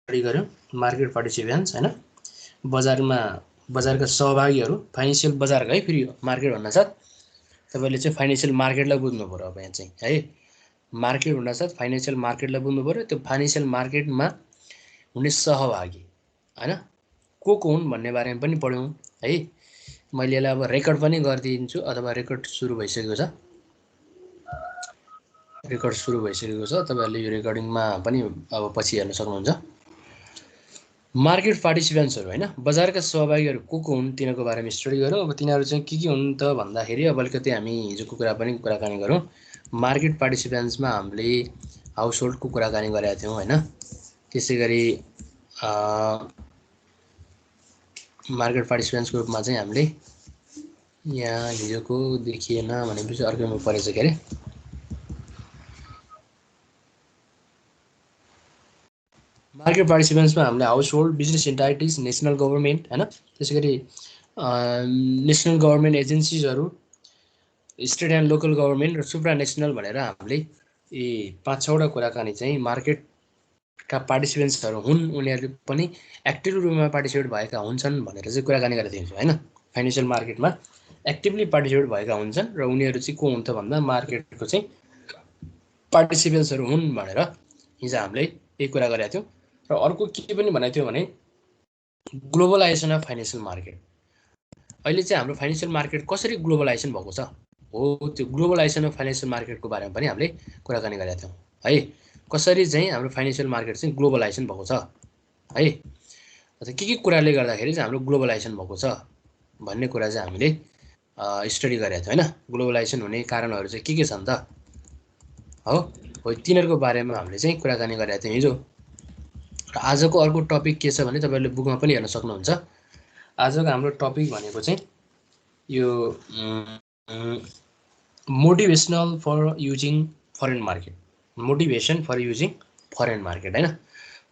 Study गर्यौं market participants हैन बजारका सहभागीहरू फाइनेन्शियल बजारको है फेरि मार्केट भन्नासाथ तपाईले चाहिँ फाइनेन्शियल मार्केटलाई बुझ्नु पर्यो अब यहाँ चाहिँ है मार्केट भन्नासाथ फाइनेन्शियल मार्केटलाई बुझ्नु पर्यो त्यो फाइनेन्शियल मार्केटमा हुने सहभागी हैन को हुन् भन्ने बारेमा पनि पढ्यौं है मैले यसलाई अब रेकर्ड पनि गरिदिन्छु अथवा रेकर्ड सुरु भइसकेको छ तपाईहरुले यो रेकर्डिङमा पनि अब पछि हेर्न सक्नुहुन्छ मार्केट पार्टिसिपेन्ट्सहरु हैन बजारका सहभागीहरु को हुन् तिनीहरुको बारेमा स्टडी गरौँ अब तिनीहरु चाहिँ के हुन् त भन्दाखेरि अब अलिकति हामी हिजोको कुरा पनि कुराकानी गरौँ मार्केट पार्टिसिपेन्ट्समा हामीले हाउसहोल्डको कुराकानी गरेका थियौं हैन त्यसैगरी मार्केट पार्टिसिपेन्ट्सको रूपमा चाहिँ हामीले यहाँ हिजोको देखिएन भनेपछि अर्कोमा परेछ के अरे मार्केट पार्टिसिपेन्ट्समा हामीले household business entities national government हैन त्यसैगरी नेशनल गभर्नमेन्ट एजेन्सीजहरु स्टेट एन्ड लोकल गभर्नमेन्ट र सुप्रा नेशनल भनेर हामीले यी 5-6 वटा कुराकानी चाहिँ मार्केटका पार्टिसिपेन्ट्सहरु हुन् उनीहरु पनि एक्टिभ रूपमा पार्टिसिपेट भएका हुन्छन् भनेर चाहिँ कुराकानी गरेका थियौं हैन फाइनान्शियल मार्केटमा एक्टिभली पार्टिसिपेट भएका हुन्छन् र उनीहरु चाहिँ को हुन् त भन्दा मार्केटको चाहिँ पार्टिसिपेन्ट्सहरु हुन् भनेर हिजो हामीले यही कुरा गरेका थियौं र अर्को के पनि भनेको थियो भने ग्लोबलाइजेसन अफ फाइनान्शियल मार्केट अहिले चाहिँ हाम्रो फाइनान्शियल मार्केट कसरी ग्लोबलाइजेसन भएको छ हो त्यो ग्लोबलाइजेसन अफ फाइनान्शियल मार्केटको बारेमा पनि हामीले कुराकानी गरेका थियौं है कसरी चाहिँ हाम्रो फाइनान्शियल मार्केट चाहिँ ग्लोबलाइजेसन भएको छ है अथवा के कुराले गर्दाखेरि चाहिँ हाम्रो ग्लोबलाइजेसन भएको छ भन्ने कुरा चाहिँ हामीले स्टडी गरेका थियौं हैन ग्लोबलाइजेसन हुने कारणहरु चाहिँ के छन् त हो तिनीहरुको बारेमा हामीले चाहिँ कुराकानी गरेका थियौं हिजो र आजको अर्को टपिक के छ भने तपाईहरुले बुकमा पनि हेर्न सक्नुहुन्छ आजको हाम्रो टपिक भनेको चाहिँ यो motivational for using foreign market motivation for using foreign market हैन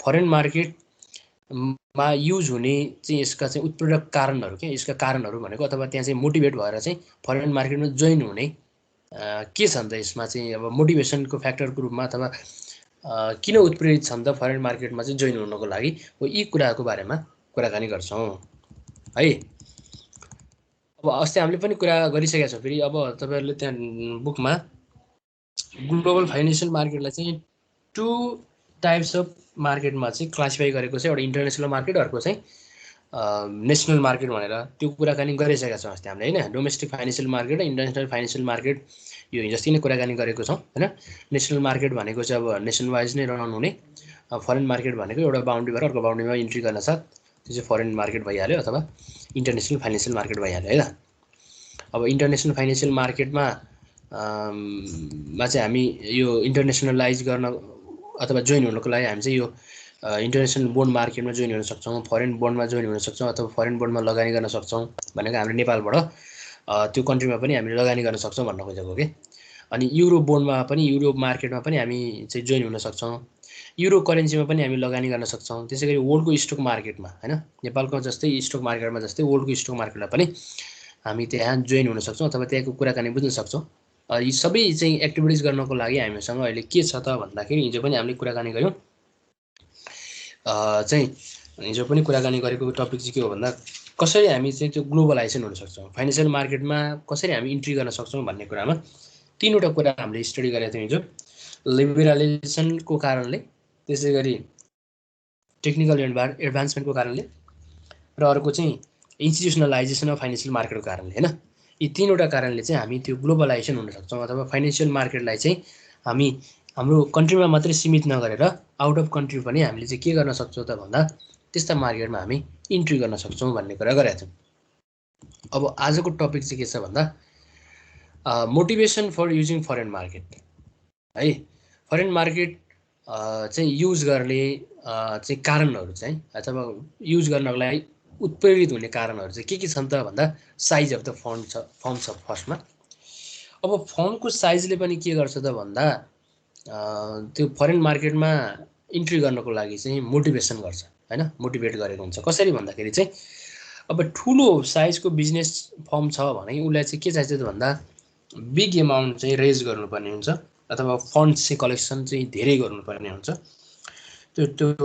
फरेन मार्केटमा युज हुने चाहिँ यसका चाहिँ उत्प्रेरक कारणहरु के यसका कारणहरु भनेको अथवा त्यहाँ चाहिँ मोटिभेट भएर चाहिँ फरेन मार्केटमा जोइन हुने के छन् त यसमा चाहिँ अब मोटिभेसनको फ्याक्टरको रूपमा अथवा किन उत्प्रेरित छन् त फरेन मार्केटमा चाहिँ जोइन हुनको लागि यी कुराको बारेमा कुराकानी गर्छौं है अब अस्ति हामीले पनि कुरा गरिसकेका छौं फेरि अब तपाईहरुले त्यहाँ बुकमा ग्लोबल फाइनान्शियल मार्केटलाई चाहिँ 2 टाइप्स अफ मार्केटमा चाहिँ क्लासिफाई गरेको छ एउटा इन्टरनेशनल मार्केट अर्को चाहिँ नेशनल मार्केट भनेर त्यो कुराकानी गरिसकेका छौं अस्ति हामीले हैन डोमेस्टिक फाइनान्शियल मार्केट र इन्टरनेशनल फाइनान्शियल मार्केट यो हिजोस्ति नै कुराकानी गरेको छौं हैन नेशनल मार्केट भनेको चाहिँ अब नेसन वाइज नै रन हुने फरेन मार्केट भनेको एउटा बाउन्ड्रीबाट अर्को बाउन्ड्रीमा इन्ट्री गर्न साथ त्यो चाहिँ फरेन मार्केट भइहाल्यो अथवा इन्टरनेशनल फाइनान्शियल मार्केट भइहाल्यो हैन अब इन्टरनेशनल फाइनान्शियल मार्केटमा चाहिँ हामी यो इन्टरनेशनलाइज गर्न अथवा जोइन हुनको लागि हामी चाहिँ यो इन्टरनेशनल बोन्ड मार्केटमा जोइन हुन सक्छौं फरेन बोन्डमा जोइन हुन सक्छौं अथवा फरेन बोन्डमा लगानी गर्न सक्छौं भनेको हामीले नेपालबाट त्यो कन्ट्रीमा पनि हामीले लगानी गर्न सक्छौं भन्न खोजेको के अनि युरो बोन्डमा पनि युरो मार्केटमा पनि हामी चाहिँ जोइन हुन सक्छौं युरो करेन्सीमा पनि हामी लगानी गर्न सक्छौं त्यसैगरी वर्ल्डको स्टक मार्केटमा हैन नेपालको जस्तै स्टक मार्केटमा जस्तै वर्ल्डको स्टक मार्केटमा पनि हामी त्यहाँ जोइन हुन सक्छौं अथवा त्यहाँको कुराकानी बुझ्न सक्छौं यी सबै चाहिँ एक्टिभिटिज गर्नको लागि हामीसँग अहिले के छ त भन्दाखेरि हिजो पनि हामीले कुराकानी गर्यौं चाहिँ हिजो पनि कुराकानी गरेको टपिक चाहिँ के हो भन्दा कसरी हामी चाहिँ त्यो ग्लोबलाइजेसन हुन सक्छौं फाइनान्शियल मार्केटमा कसरी हामी इन्ट्री गर्न सक्छौं भन्ने कुरामा 3 वटा कुरा हामीले स्टडी गरेका थियौं हिजो लिबरलाइजेसनको कारणले त्यसैगरी टेक्निकल एडभान्समेन्टको कारणले र अर्को चाहिँ इन्स्टिट्युसनलाइजेसन अफ फाइनान्शियल मार्केटको कारणले हैन यी 3 वटा कारणले चाहिँ हामी त्यो ग्लोबलाइजेसन हुन सक्छौं अथवा फाइनान्शियल मार्केटलाई चाहिँ हामी हाम्रो कन्ट्रीमा मात्रै सीमित नगरेर आउट अफ कन्ट्री पनि हामीले चाहिँ के गर्न सक्छौं त भन्दा त्यस्ता मार्केटमा हामी इन्ट्री गर्न सक्छौं भन्ने कुरा गरेका छौं अब आजको टपिक चाहिँ के छ भन्दा motivation for using foreign market है फरेन मार्केट चाहिँ युज गर्ने चाहिँ कारणहरु चाहिँ अथवा युज गर्नको लागि उत्प्रेरित हुने कारणहरु चाहिँ के छन् त भन्दा साइज अफ द फर्म छ फर्स्टमा अब फर्मको साइजले पनि के गर्छ त भन्दा त्यो फरेन मार्केटमा इन्ट्री गर्नको लागि चाहिँ मोटिभेसन गर्छ हैन मोटिभेट गरेको हुन्छ कसरी भन्दाखेरि चाहिँ अब ठूलो साइजको बिजनेस फर्म छ भने उलाई चाहिँ के चाहिन्छ त भन्दा बिग अमाउन्ट चाहिँ रेज गर्नुपर्ने हुन्छ अथवा फन्ड चाहिँ कलेक्सन चाहिँ धेरै गर्नुपर्ने हुन्छ त्यो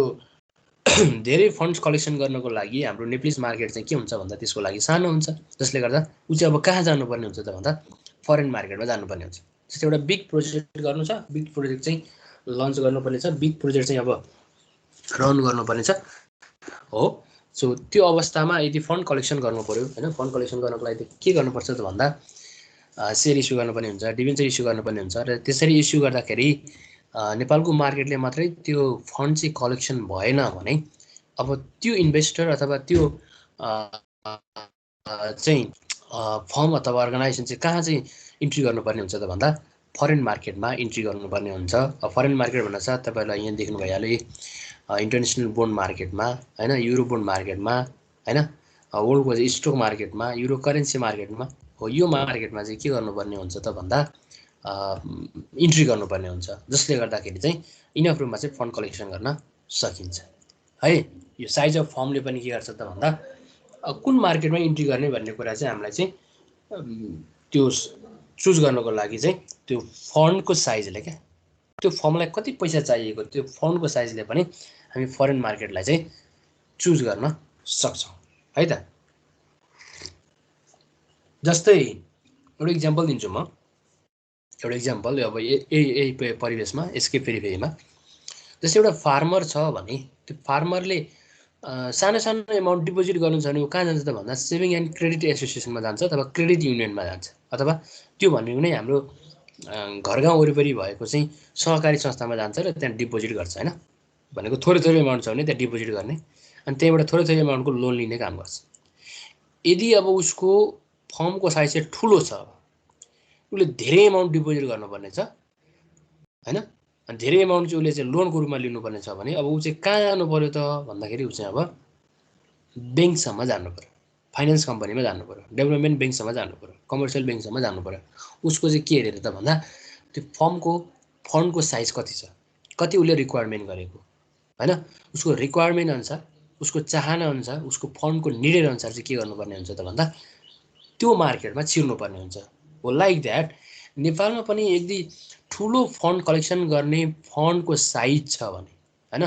धेरै फन्ड्स कलेक्सन गर्नको लागि हाम्रो नेप्लिज मार्केट चाहिँ के हुन्छ भन्दा त्यसको लागि सानो हुन्छ, जसले गर्दा ऊ चाहिँ अब कहाँ जानुपर्ने हुन्छ त भन्दा फरेन मार्केटमा जानुपर्ने हुन्छ। जस्तै एउटा बिग प्रोजेक्ट गर्नु छ, बिग प्रोजेक्ट चाहिँ लन्च गर्नुपर्ने छ, बिग प्रोजेक्ट चाहिँ अब रन गर्नुपर्ने छ हो। सो त्यो अवस्थामा यदि फन्ड कलेक्सन गर्नु पऱ्यो होइन, फन्ड कलेक्सन गर्नको लागि के गर्नुपर्छ त भन्दा सेयर इस्यु गर्नुपर्ने हुन्छ, डिबेन्चर इस्यु गर्नुपर्ने हुन्छ। र त्यसरी इस्यु गर्दाखेरि नेपालको मार्केटले मात्रै त्यो फन्ड चाहिँ कलेक्सन भएन भने अब त्यो इन्भेस्टर अथवा त्यो चाहिँ फर्म अथवा अर्गनाइजेसन चाहिँ कहाँ चाहिँ इन्ट्री गर्नुपर्ने हुन्छ त भन्दा फरेन मार्केटमा इन्ट्री गर्नुपर्ने हुन्छ। फरेन मार्केट भन्दा साथ तपाईँलाई यहाँ देख्नु भइहाल्यो इन्टरनेसनल बोन्ड मार्केटमा होइन, युरो बोन्ड मार्केटमा होइन, वर्ल्डको चाहिँ स्टक मार्केटमा, युरो करेन्सी मार्केटमा हो। यो मार्केटमा चाहिँ के गर्नुपर्ने हुन्छ त भन्दा इन्ट्री गर्नुपर्ने हुन्छ, जसले गर्दाखेरि चाहिँ इनफ रूपमा चाहिँ फन्ड कलेक्सन गर्न सकिन्छ है। यो साइज अफ फर्मले पनि के गर्छ त भन्दा कुन मार्केटमा इन्ट्री गर्ने भन्ने कुरा चाहिँ हामीलाई चाहिँ त्यो चुज गर्नको लागि चाहिँ त्यो फन्डको साइजले क्या, त्यो फर्मलाई कति पैसा चाहिएको त्यो फन्डको साइजले पनि हामी फरेन मार्केटलाई चाहिँ चुज गर्न सक्छौँ है त। जस्तै एउटा इक्जाम्पल दिन्छु म, एउटा इक्जाम्पल अब यही परिवेशमा यसकै फेरिमा जस्तै एउटा फार्मर छ भने त्यो फार्मरले सानो सानो एमाउन्ट डिपोजिट गर्नु छ भने ऊ कहाँ जान्छ त भन्दा सेभिङ एन्ड क्रेडिट एसोसिएसनमा जान्छ अथवा क्रेडिट युनियनमा जान्छ, अथवा त्यो भनेको नै हाम्रो घर गाउँ वरिपरि भएको चाहिँ सहकारी संस्थामा जान्छ र त्यहाँ डिपोजिट गर्छ होइन। भनेको थोरै थोरै एमाउन्ट छ भने त्यहाँ डिपोजिट गर्ने अनि त्यहीँबाट थोरै थोरै एमाउन्टको लोन लिने काम गर्छ। यदि अब उसको फर्मको साइज चाहिँ ठुलो छ, उसले धेरै एमाउन्ट डिपोजिट गर्नुपर्ने छ होइन, अनि धेरै एमाउन्ट चाहिँ उसले चाहिँ लोनको रूपमा लिनुपर्ने छ भने अब ऊ चाहिँ कहाँ जानु पऱ्यो त भन्दाखेरि ऊ चाहिँ अब ब्याङ्कसम्म जानु पऱ्यो, फाइनेन्स कम्पनीमा जानु पऱ्यो, डेभलपमेन्ट ब्याङ्कसम्म जानु पऱ्यो, कमर्सियल ब्याङ्कसम्म जानु पऱ्यो। उसको चाहिँ के हेरेर त भन्दा त्यो फन्डको साइज कति छ, कति उसले रिक्वायरमेन्ट गरेको होइन, उसको रिक्वायरमेन्ट अनुसार, उसको चाहना अनुसार, उसको फन्डको निडेड अनुसार चाहिँ के गर्नुपर्ने हुन्छ त भन्दा त्यो मार्केटमा छिर्नुपर्ने हुन्छ हो। लाइक द्याट नेपालमा पनि यदि ठुलो फन्ड कलेक्सन गर्ने फन्डको साइज छ भने होइन,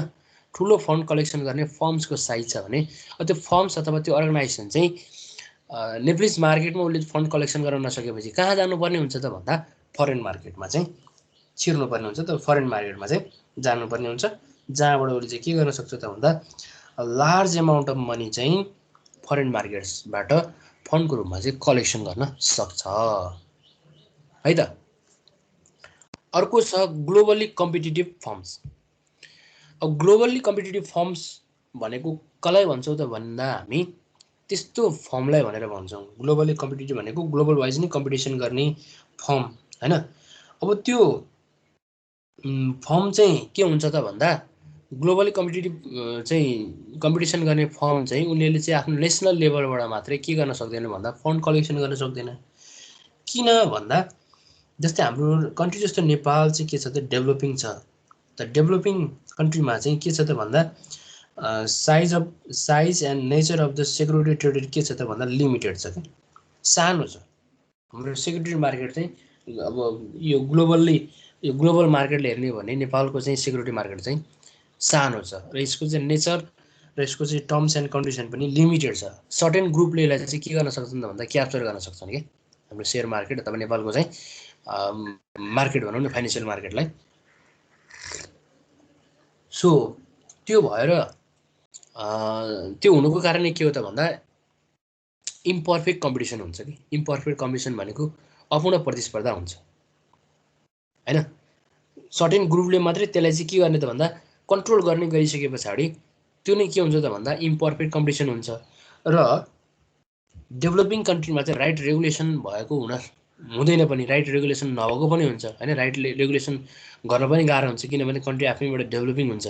ठुलो फन्ड कलेक्सन गर्ने फर्म्सको साइज छ भने त्यो फर्म्स अथवा त्यो अर्गनाइजेसन चाहिँ नेप्लिज मार्केटमा उसले फन्ड कलेक्सन गर्न नसकेपछि कहाँ जानुपर्ने हुन्छ त भन्दा फरेन मार्केटमा चाहिँ छिर्नुपर्ने हुन्छ। त फरेन मार्केटमा चाहिँ जानुपर्ने हुन्छ, जहाँबाट उसले चाहिँ के गर्न सक्छ त भन्दा लार्ज एमाउन्ट अफ मनी चाहिँ फरेन मार्केट्सबाट फन्डको रूपमा चाहिँ कलेक्सन गर्न सक्छ है त। अर्को छ ग्लोबल्ली कम्पिटिटिभ फर्म्स। अब ग्लोबल्ली कम्पिटिटिभ फर्म्स भनेको कसलाई भन्छौँ त भन्दा हामी त्यस्तो फर्मलाई भनेर भन्छौँ। ग्लोबल्ली कम्पिटिटिभ भनेको ग्लोबल वाइज नै कम्पिटिसन गर्ने फर्म होइन। अब त्यो फर्म चाहिँ के हुन्छ त भन्दा ग्लोबली कम्पिटिटिभ चाहिँ कम्पिटिसन गर्ने फर्म चाहिँ उनीहरूले चाहिँ आफ्नो नेसनल लेभलबाट मात्रै के गर्न सक्दैन भन्दा फन्ड कलेक्सन गर्न सक्दैन। किन भन्दा जस्तै हाम्रो कन्ट्री जस्तो नेपाल चाहिँ के छ त डेभलपिङ छ। त डेभलपिङ कन्ट्रीमा चाहिँ के छ त भन्दा size and nature of the security traded के छ त भन्दा लिमिटेड छ, कि सानो छ। हाम्रो सेक्युरिटी मार्केट चाहिँ अब यो ग्लोबल मार्केटले हेर्ने हो भने नेपालको चाहिँ सेक्युरिटी मार्केट चाहिँ सानो छ र यसको चाहिँ नेचर र यसको चाहिँ टर्म्स एन्ड कन्डिसन पनि लिमिटेड छ। सर्टेन ग्रुपले यसलाई चाहिँ के गर्न सक्छन् त भन्दा क्याप्चर गर्न सक्छन् कि हाम्रो सेयर मार्केट अथवा नेपालको चाहिँ मार्केट भनौँ न फाइनेन्सियल मार्केटलाई। सो त्यो भएर त्यो हुनुको कारण के हो त भन्दा इम्पर्फेक्ट कम्पिटिसन हुन्छ कि इम्पर्फेक्ट कम्पिटिसन भनेको अपूर्ण प्रतिस्पर्धा हुन्छ होइन। सर्टेन ग्रुपले मात्रै त्यसलाई चाहिँ के गर्ने त भन्दा कन्ट्रोल गर्ने गरिसके पछाडि त्यो नै के हुन्छ त भन्दा इम्पर्फेक्ट कम्पिटिसन हुन्छ। र डेभलपिङ कन्ट्रीमा चाहिँ राइट रेगुलेसन भएको हुँदैन पनि, राइट रेगुलेसन नभएको पनि हुन्छ होइन। राइट रेगुलेसन गर्न पनि गाह्रो हुन्छ किनभने कन्ट्री आफैबाट डेभलपिङ हुन्छ।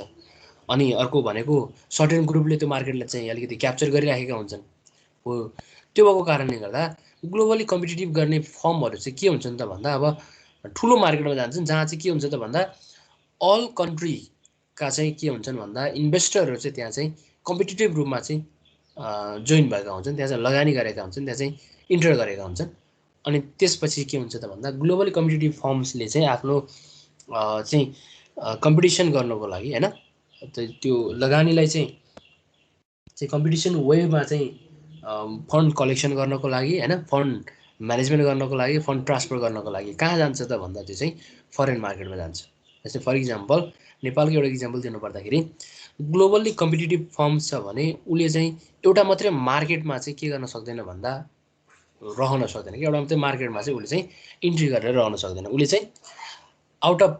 अनि अर्को भनेको सर्टेन ग्रुपले त्यो मार्केटलाई चाहिँ अलिकति क्याप्चर गरिराखेका हुन्छन् हो। त्यो भएको कारणले गर्दा ग्लोबली कम्पिटिटिभ गर्ने फर्महरू चाहिँ के हुन्छन् त भन्दा अब ठुलो मार्केटमा जान्छन् जहाँ चाहिँ के हुन्छ त भन्दा अल कन्ट्रीका चाहिँ के हुन्छन् भन्दा इन्भेस्टरहरू चाहिँ त्यहाँ चाहिँ कम्पिटिटिभ रूपमा चाहिँ जोइन भएका हुन्छन्, त्यहाँ चाहिँ लगानी गरेका हुन्छन्, त्यहाँ चाहिँ इन्टर गरेका हुन्छन्। अनि त्यसपछि के हुन्छ त भन्दा ग्लोबली कम्पिटिटिभ फर्म्सले चाहिँ आफ्नो चाहिँ कम्पिटिसन गर्नको लागि होइन त्यो लगानीलाई चाहिँ चाहिँ कम्पिटिसन वेमा चाहिँ फन्ड कलेक्सन गर्नको लागि हैन, फन्ड म्यानेजमेन्ट गर्नको लागि, फन्ड ट्रान्सफर गर्नको लागि कहाँ जान्छ त भन्दा त्यो चाहिँ फरेन मार्केटमा जान्छ। जस्तै फर इक्जाम्पल नेपालको एउटा इक्जाम्पल दिनु पर्दाखेरि ग्लोबल्ली कम्पिटिटिभ फर्म छ भने उसले चाहिँ एउटा मात्रै मार्केटमा चाहिँ के गर्न सक्दैन भन्दा रहन सक्दैन कि, एउटा मात्रै मार्केटमा चाहिँ उसले चाहिँ इन्ट्री गरेर रहन सक्दैन। उसले चाहिँ आउट अफ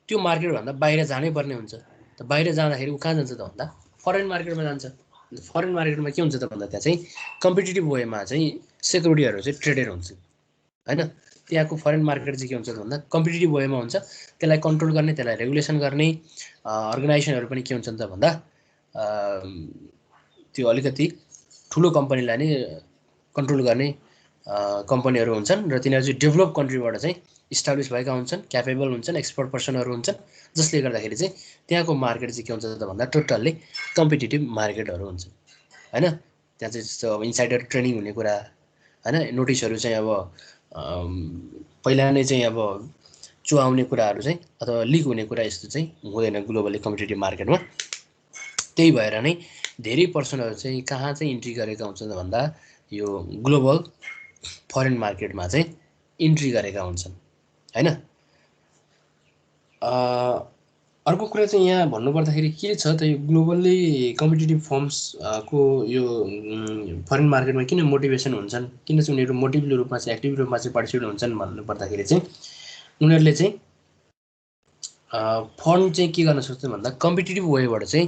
त्यो मार्केटभन्दा बाहिर जानै पर्ने हुन्छ। त बाहिर जाँदाखेरि ऊ कहाँ जान्छ त भन्दा फरेन मार्केटमा जान्छ। फरेन मार्केटमा के हुन्छ त भन्दा त्यहाँ चाहिँ कम्पिटिटिभ वेमा चाहिँ सेक्युरिटीहरू चाहिँ ट्रेडेड हुन्छ हैन। त्यहाँको फरेन मार्केट चाहिँ के हुन्छ त भन्दा कम्पिटिटिभ वेमा हुन्छ। त्यसलाई कन्ट्रोल गर्ने, त्यसलाई रेगुलेसन गर्ने अर्गनाइजेसनहरू पनि के हुन्छन् त भन्दा त्यो अलिकति ठुलो कम्पनीलाई नै कन्ट्रोल गर्ने कम्पनीहरू हुन्छन् र तिनीहरू चाहिँ डेभलप कन्ट्रीबाट चाहिँ इस्टाब्लिस भएका हुन्छन्, क्यापेबल हुन्छन्, एक्सपर्ट पर्सनहरू हुन्छन्, जसले गर्दाखेरि चाहिँ त्यहाँको मार्केट चाहिँ के हुन्छ त भन्दा टोटल्ली कम्पिटिटिभ मार्केटहरू हुन्छ हैन। त्यहाँ चाहिँ जस्तो अब इन्साइडर ट्रेनिङ हुने कुरा हैन, नोटिसहरू चाहिँ अब पहिला नै चाहिँ अब चुहाउने कुराहरू चाहिँ अथवा लिक हुने कुरा यस्तो चाहिँ हुँदैन ग्लोबली कम्पिटिटिभ मार्केटमा। त्यही भएर नै धेरै पर्सनहरू चाहिँ कहाँ चाहिँ इन्ट्री गरेका हुन्छन् भन्दा यो ग्लोबल फरेन मार्केटमा चाहिँ इन्ट्री गरेका हुन्छन् हैन। अर्को कुरा चाहिँ यहाँ भन्नुपर्दाखेरि के छ त यो ग्लोबल्ली कम्पिटिटिभ फर्म्स को यो फरेन मार्केटमा किन मोटिभेसन हुन्छन्, किन चाहिँ उनीहरू मोटिभले रूपमा चाहिँ एक्टिभ रूपमा चाहिँ पार्टिसिपेट हुन्छन् भन्नुपर्दाखेरि चाहिँ उनीहरूले चाहिँ फन्ड चाहिँ के गर्न सक्छन् भन्दा कम्पिटिटिभ वेबाट चाहिँ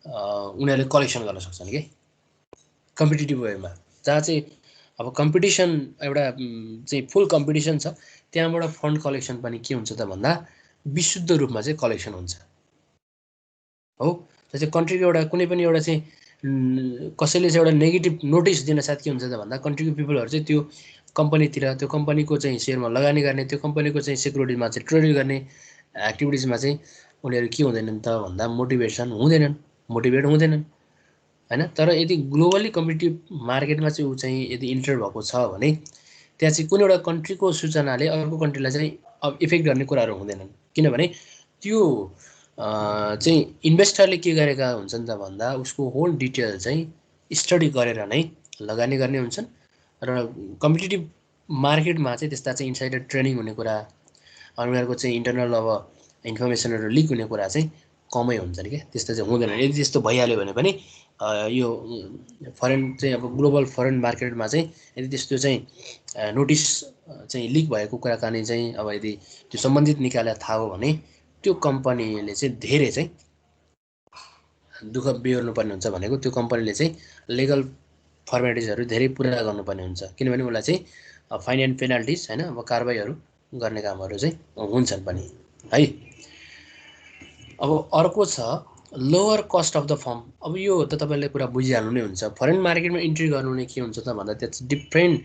उनीहरूले कलेक्सन गर्न सक्छन् कि कम्पिटिटिभ वेमा, जहाँ चाहिँ अब कम्पिटिसन एउटा चाहिँ फुल कम्पिटिसन छ, त्यहाँबाट फन्ड कलेक्सन पनि के हुन्छ त भन्दा विशुद्ध रूपमा चाहिँ कलेक्सन हुन्छ हो। जस्तै कन्ट्रीको एउटा कुनै पनि एउटा चाहिँ कसैले चाहिँ एउटा नेगेटिभ नोटिस दिन साथ के हुन्छ त भन्दा कन्ट्रीको पिपलहरू चाहिँ त्यो कम्पनीतिर, त्यो कम्पनीको चाहिँ सेयरमा लगानी गर्ने, त्यो कम्पनीको चाहिँ सेक्युरिटीमा चाहिँ ट्रेड गर्ने एक्टिभिटिजमा चाहिँ उनीहरू के हुँदैनन् त भन्दा मोटिभेट हुँदैनन् हैन। तर यदि ग्लोबली कम्पिटिटिभ मार्केटमा चाहिँ ऊ चाहिँ यदि इन्टर भएको छ भने त्यहाँ चाहिँ कुनै एउटा कन्ट्रीको सूचनाले अर्को कन्ट्रीलाई चाहिँ अब इफेक्ट गर्ने कुराहरू हुँदैनन्, किनभने त्यो चाहिँ इन्भेस्टरले के गरेका हुन्छन् त भन्दा उसको होल डिटेल चाहिँ स्टडी गरेर नै लगानी गर्ने हुन्छन्। र कम्पिटिटिभ मार्केटमा चाहिँ त्यस्ता चाहिँ इन्साइडर ट्रेनिङ हुने कुरा, उनीहरूको चाहिँ इन्टरनल अब इन्फर्मेसनहरू लिक हुने कुरा चाहिँ कमै हुन्छन् क्या, त्यस्तो चाहिँ हुँदैन। यदि त्यस्तो भइहाल्यो भने पनि यो फरेन चाहिँ अब ग्लोबल फरेन मार्केटमा चाहिँ यदि त्यस्तो चाहिँ नोटिस चाहिँ लिक भएको कुराकानी चाहिँ अब यदि त्यो सम्बन्धित निकायलाई थाहा हो भने त्यो कम्पनीले चाहिँ धेरै चाहिँ दुःख बिहोर्नुपर्ने हुन्छ। भनेको त्यो कम्पनीले चाहिँ लिगल फर्मेलिटिजहरू धेरै पुरा गर्नुपर्ने हुन्छ, किनभने उसलाई चाहिँ फाइन एन्ड पेनाल्टिज हैन अब कारबाहीहरू गर्ने कामहरू चाहिँ हुन्छन् पनि है। अब अर्को छ lower cost of the form. अब यो त तपाईँले कुरा बुझिहाल्नु नै हुन्छ, फरेन मार्केटमा इन्ट्री गर्नु नै के हुन्छ त भन्दा त्यहाँ डिफ्रेन्ट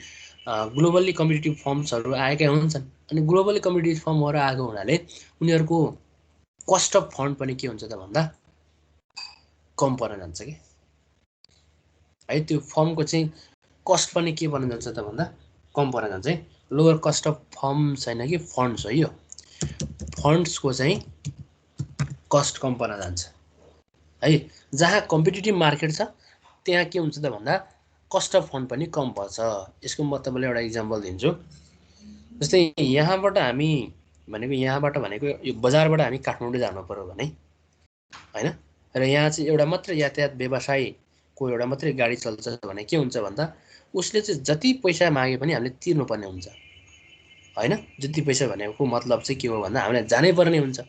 ग्लोबल्ली कम्पिटिटिभ फर्म्सहरू आएकै हुन्छन्। अनि ग्लोबली कम्पिटिटिभ फर्महरू आएको हुनाले उनीहरूको कस्ट अफ फन्ड पनि के हुन्छ त भन्दा कम पर्न जान्छ कि है। त्यो फर्मको चाहिँ कस्ट पनि के पर्न जान्छ त भन्दा कम पर्न जान्छ है। लोवर कस्ट अफ फर्म छैन कि फन्ड्स है, यो फन्ड्सको चाहिँ कस्ट कम पर्न जान्छ है। जहाँ कम्पिटिटिभ मार्केट छ त्यहाँ के हुन्छ त भन्दा कस्ट अफ फन्ड पनि कम पर्छ। यसको म तपाईँलाई एउटा इक्जाम्पल दिन्छु। जस्तै यहाँबाट हामी भनेको यो बजारबाट हामी काठमाडौँ जानु पर्यो भने हैन, र यहाँ चाहिँ एउटा मात्रै यातायात व्यवसायको एउटा मात्रै गाडी चल्छ भने के हुन्छ भन्दा उसले चाहिँ जति पैसा मागे पनि हामीले तिर्नुपर्ने हुन्छ हैन। जति पैसा भनेको मतलब चाहिँ के हो भन्दा हामीलाई जानै पर्ने हुन्छ।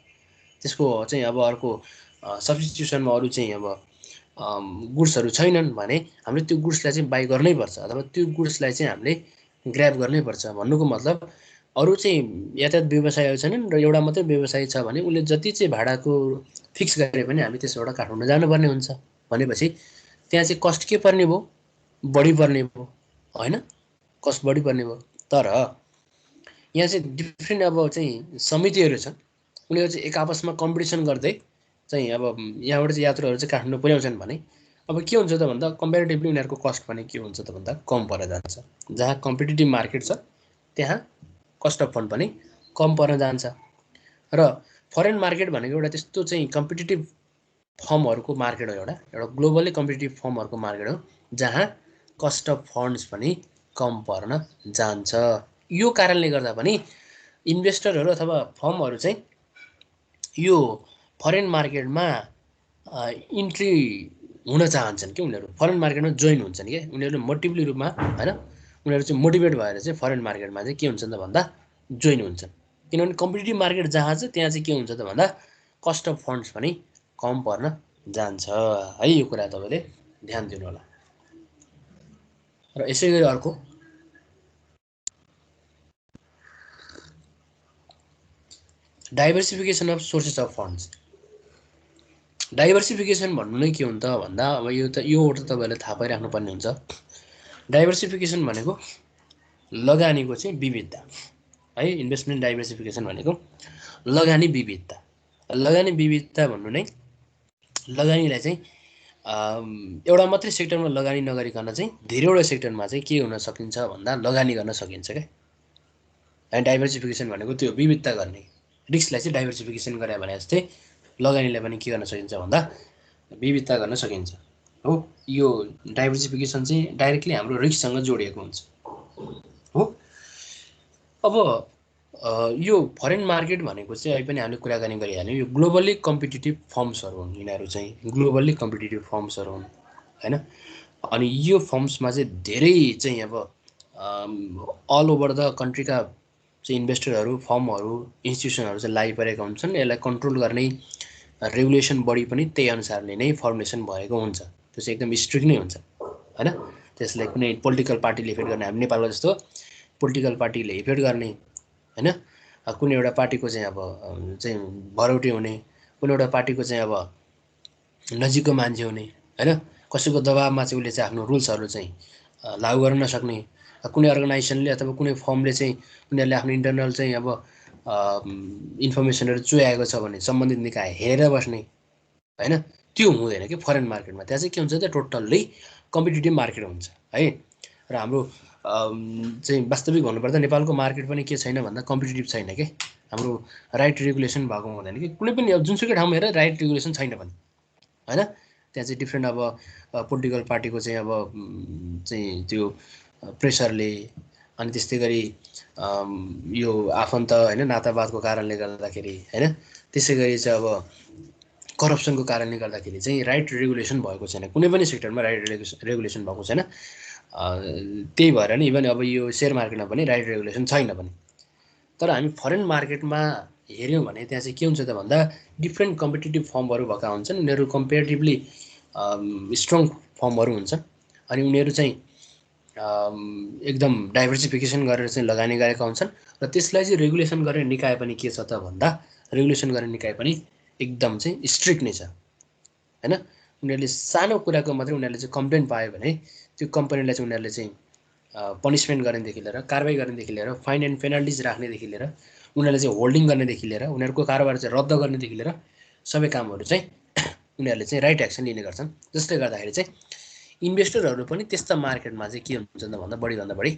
त्यसको चाहिँ अब अर्को सब्स्टिट्युसनमा अरू चाहिँ अब गुड्सहरू छैनन् भने हामीले त्यो गुड्सलाई चाहिँ बाई गर्नै पर्छ, अथवा त्यो गुड्सलाई चाहिँ हामीले ग्र्याब गर्नै पर्छ। भन्नुको मतलब अरू चाहिँ यातायात व्यवसायहरू छैनन् र एउटा मात्रै व्यवसाय छ भने उसले जति चाहिँ भाडाको फिक्स गरे पनि हामी त्यसबाट काठमाडौँ जानुपर्ने हुन्छ। भनेपछि त्यहाँ चाहिँ कस्ट के पर्ने भयो, बढी पर्ने भयो हैन, कस्ट बढी पर्ने भयो। तर यहाँ चाहिँ डिफ्रेन्ट अब चाहिँ समितिहरू छन्, उनीहरू चाहिँ एक आपसमा कम्पिटिसन गर्दै चाहिँ अब यहाँबाट चाहिँ यात्रुहरू चाहिँ काठमाडौँ पुर्याउँछन् भने अब के हुन्छ त भन्दा कम्पेरिटिभली उनीहरूको कस्ट पनि के हुन्छ त भन्दा कम परेर जान्छ। जहाँ कम्पिटिटिभ मार्केट छ त्यहाँ कस्ट अफ फन्ड पनि कम पर्न जान्छ। र फरेन मार्केट भनेको एउटा त्यस्तो चाहिँ कम्पिटिटिभ फर्महरूको मार्केट हो, एउटा ग्लोबली कम्पिटिटिभ फर्महरूको मार्केट हो जहाँ कस्ट अफ फन्ड्स पनि कम पर्न जान्छ। यो कारणले गर्दा पनि इन्भेस्टरहरू अथवा फर्महरू चाहिँ यो फरेन मार्केटमा इन्ट्री हुन चाहन्छन् कि उनीहरू फरेन मार्केटमा जोइन हुन्छन् कि उनीहरू मोटिभली रूपमा होइन, उनीहरू चाहिँ मोटिभेट भएर चाहिँ फरेन मार्केटमा चाहिँ के हुन्छन् त भन्दा जोइन हुन्छन्। किनभने कम्पिटिटिभ मार्केट जहाँ छ त्यहाँ चाहिँ के हुन्छ त भन्दा कस्ट अफ फन्ड्स पनि कम पर्न जान्छ है। यो कुरा तपाईँले ध्यान दिनु होला। र यसै गरी अर्को diversification of sources of funds. Diversification भन्नु नै के हो त भन्दा अब यो त तपाईँहरूले थाहा पाइराख्नुपर्ने हुन्छ। डाइभर्सिफिकेसन भनेको लगानीको चाहिँ विविधता है। इन्भेस्टमेन्ट डाइभर्सिफिकेसन भनेको लगानी विविधता। लगानी विविधता भन्नु नै लगानीलाई चाहिँ एउटा मात्रै सेक्टरमा लगानी नगरिकन चाहिँ धेरैवटा सेक्टरमा चाहिँ के हुन सकिन्छ भन्दा लगानी गर्न सकिन्छ क्या। अनि डाइभर्सिफिकेसन भनेको त्यो विविधता गर्ने, रिस्कलाई चाहिँ डाइभर्सिफिकेसन गरे भने जस्तै लगानीलाई पनि के गर्न सकिन्छ भन्दा विविधता गर्न सकिन्छ हो। यो डाइभर्सिफिकेसन चाहिँ डाइरेक्टली हाम्रो रिस्कसँग जोडिएको हुन्छ हो। अब यो फरेन मार्केट भनेको चाहिँ अहिले पनि हामीले कुराकानी गरिहाल्यौँ। यो ग्लोबल्ली कम्पिटिटिभ फर्म्सहरू हुन्, यिनीहरू चाहिँ ग्लोबल्ली कम्पिटिटिभ फर्म्सहरू हुन् होइन। अनि यो फर्म्समा चाहिँ धेरै चाहिँ अब अल ओभर द कन्ट्रीका चाहिँ इन्भेस्टरहरू, फर्महरू, इन्स्टिट्युसनहरू चाहिँ लागिपरेका हुन्छन्। यसलाई कन्ट्रोल गर्ने रेगुलेसन बडी पनि त्यही अनुसारले नै फर्मेसन भएको हुन्छ। त्यो चाहिँ एकदम स्ट्रिक्ट नै हुन्छ होइन। त्यसलाई कुनै पोलिटिकल पार्टीले इफेक्ट गर्ने, हामी नेपालको जस्तो पोलिटिकल पार्टीले इफेक्ट गर्ने होइन, कुनै एउटा पार्टीको चाहिँ अब चाहिँ भरौटे हुने, कुनै एउटा पार्टीको चाहिँ अब नजिकको मान्छे हुने होइन, कसैको दबाबमा चाहिँ उसले चाहिँ आफ्नो रुल्सहरू चाहिँ लागू गर्न नसक्ने, कुनै अर्गनाइजेसनले अथवा कुनै फर्मले चाहिँ उनीहरूले आफ्नो इन्टरनल चाहिँ अब इन्फर्मेसनहरू चुहाएको छ भने सम्बन्धित निकाय हेरेर बस्ने होइन, त्यो हुँदैन कि फरेन मार्केटमा। त्यहाँ चाहिँ के हुन्छ त टोटल्ली कम्पिटिटिभ मार्केट हुन्छ है। र हाम्रो चाहिँ वास्तविक भन्नुपर्दा नेपालको मार्केट पनि के छैन भन्दा कम्पिटिटिभ छैन कि। हाम्रो राइट रेगुलेसन भएको हुँदैन कि कुनै पनि अब जुनसुकै ठाउँमा हेरेर राइट रेगुलेसन छैन पनि होइन। त्यहाँ चाहिँ डिफ्रेन्ट अब पोलिटिकल पार्टीको चाहिँ अब चाहिँ त्यो प्रेसरले, अनि त्यस्तै गरी यो आफन्त होइन नातावादको कारणले गर्दाखेरि होइन, त्यसै गरी चाहिँ अब करप्सनको कारणले गर्दाखेरि चाहिँ राइट रेगुलेसन भएको छैन, कुनै पनि सेक्टरमा राइट रेगुलेसन भएको छैन। त्यही भएर नि इभन अब यो सेयर मार्केटमा पनि राइट रेगुलेसन छैन पनि। तर हामी फरेन मार्केटमा हेऱ्यौँ भने त्यहाँ चाहिँ के हुन्छ त भन्दा डिफ्रेन्ट कम्पिटिटिभ फर्महरू भएका हुन्छन्। उनीहरू कम्पेरिटिभली स्ट्रङ फर्महरू हुन्छन् अनि उनीहरू चाहिँ एकदम डाइभर्सिफिकेसन गरेर चाहिँ लगानी गरेका हुन्छन्। र त्यसलाई चाहिँ रेगुलेसन गर्ने निकाय पनि के छ त भन्दा रेगुलेसन गर्ने निकाय पनि एकदम चाहिँ स्ट्रिक्ट नै छ होइन। उनीहरूले सानो कुराको मात्रै उनीहरूले चाहिँ कम्प्लेन पायो भने त्यो कम्पनीलाई चाहिँ उनीहरूले चाहिँ पनिसमेन्ट गर्नेदेखि लिएर, कारवाही गर्नेदेखि लिएर, फाइन एन्ड पेनल्टिज राख्नेदेखि लिएर, उनीहरूले चाहिँ होल्डिङ गर्नेदेखि लिएर, उनीहरूको कारोबार चाहिँ रद्द गर्नेदेखि लिएर सबै कामहरू चाहिँ उनीहरूले चाहिँ राइट एक्सन लिने गर्छन्। जसले गर्दाखेरि चाहिँ इन्भेस्टरहरू पनि त्यस्ता मार्केटमा चाहिँ के हुन्छन् त भन्दा बढीभन्दा बढी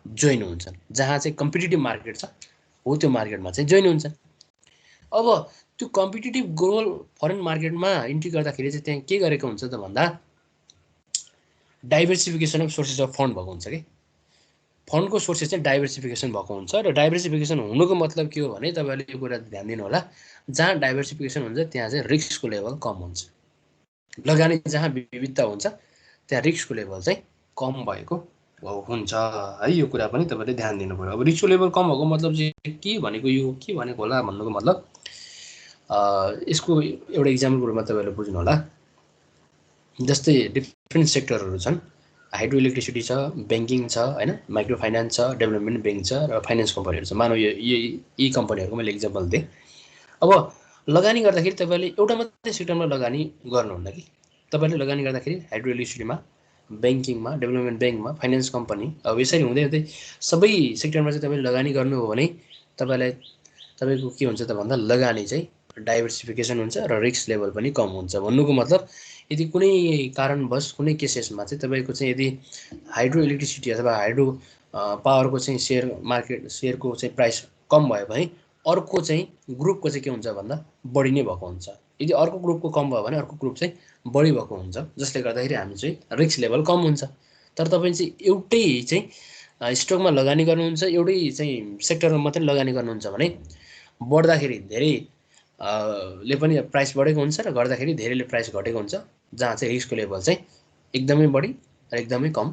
जोइन हुन्छन्। जहाँ चाहिँ कम्पिटिटिभ मार्केट छ हो त्यो मार्केटमा चाहिँ जोइन हुन्छन्। अब त्यो कम्पिटिटिभ ग्लोबल फरेन मार्केटमा इन्ट्री गर्दाखेरि चाहिँ त्यहाँ के गरेको हुन्छ त भन्दा diversification of sources of fund भएको हुन्छ कि। फन्डको सोर्सेस चाहिँ डाइभर्सिफिकेसन भएको हुन्छ। र डाइभर्सिफिकेसन हुनुको मतलब के हो भने तपाईँहरूले यो कुरा ध्यान दिनु होला, जहाँ डाइभर्सिफिकेसन हुन्छ त्यहाँ चाहिँ रिस्कको लेभल कम हुन्छ। लगानी जहाँ विविधता हुन्छ त्यहाँ रिस्कको लेभल चाहिँ कम भएको हुन्छ है। यो कुरा पनि तपाईँले ध्यान दिनु पऱ्यो। अब रिस्कको लेभल कम भएको मतलब चाहिँ के भनेको, यो के भनेको होला भन्नुको मतलब यसको एउटा इक्जाम्पलको रूपमा तपाईँहरूले बुझ्नु होला। जस्तै डिफ्रेन्ट सेक्टरहरू छन्, हाइड्रो इलेक्ट्रिसिटी छ, ब्याङ्किङ छ होइन, माइक्रो फाइनेन्स छ, डेभलपमेन्ट ब्याङ्क छ र फाइनेन्स कम्पनीहरू छ। मानव यी कम्पनीहरूको मैले इक्जाम्पल दिएँ। अब लगानी गर्दाखेरि तपाईँले एउटा मात्रै सेक्टरमा लगानी गर्नुहुन्न कि। तपाईँले लगानी गर्दाखेरि हाइड्रो इलेक्ट्रिसिटीमा, ब्याङ्किङमा, डेभलपमेन्ट ब्याङ्कमा, फाइनेन्स कम्पनी, अब यसरी हुँदै हुँदै सबै सेक्टरमा चाहिँ तपाईँले लगानी गर्नु हो भने तपाईँको के हुन्छ त भन्दा लगानी चाहिँ डाइभर्सिफिकेसन हुन्छ र रिस्क लेभल पनि कम हुन्छ। भन्नुको मतलब यदि कुनै कारणवश कुनै केसेसमा चाहिँ तपाईँको चाहिँ यदि हाइड्रो इलेक्ट्रिसिटी अथवा हाइड्रो पावरको चाहिँ सेयरको चाहिँ प्राइस कम भयो भने अर्को चाहिँ ग्रुपको चाहिँ के हुन्छ भन्दा बढी नै भएको हुन्छ यदि अर्को ग्रुपको कम भयो भने अर्को ग्रुप चाहिँ बढी भएको हुन्छ, जसले गर्दाखेरि हामी चाहिँ रिस्क लेभल कम हुन्छ। तर तपाईँ चाहिँ एउटै चाहिँ स्टकमा लगानी गर्नुहुन्छ, एउटै चाहिँ सेक्टरमा मात्रै लगानी गर्नुहुन्छ भने बढ्दाखेरि धेरै ले पनि प्राइस बढेको हुन्छ र गर्दाखेरि धेरैले प्राइस घटेको हुन्छ, जहाँ चाहिँ रिस्कको लेभल चाहिँ एकदमै बढी र एकदमै कम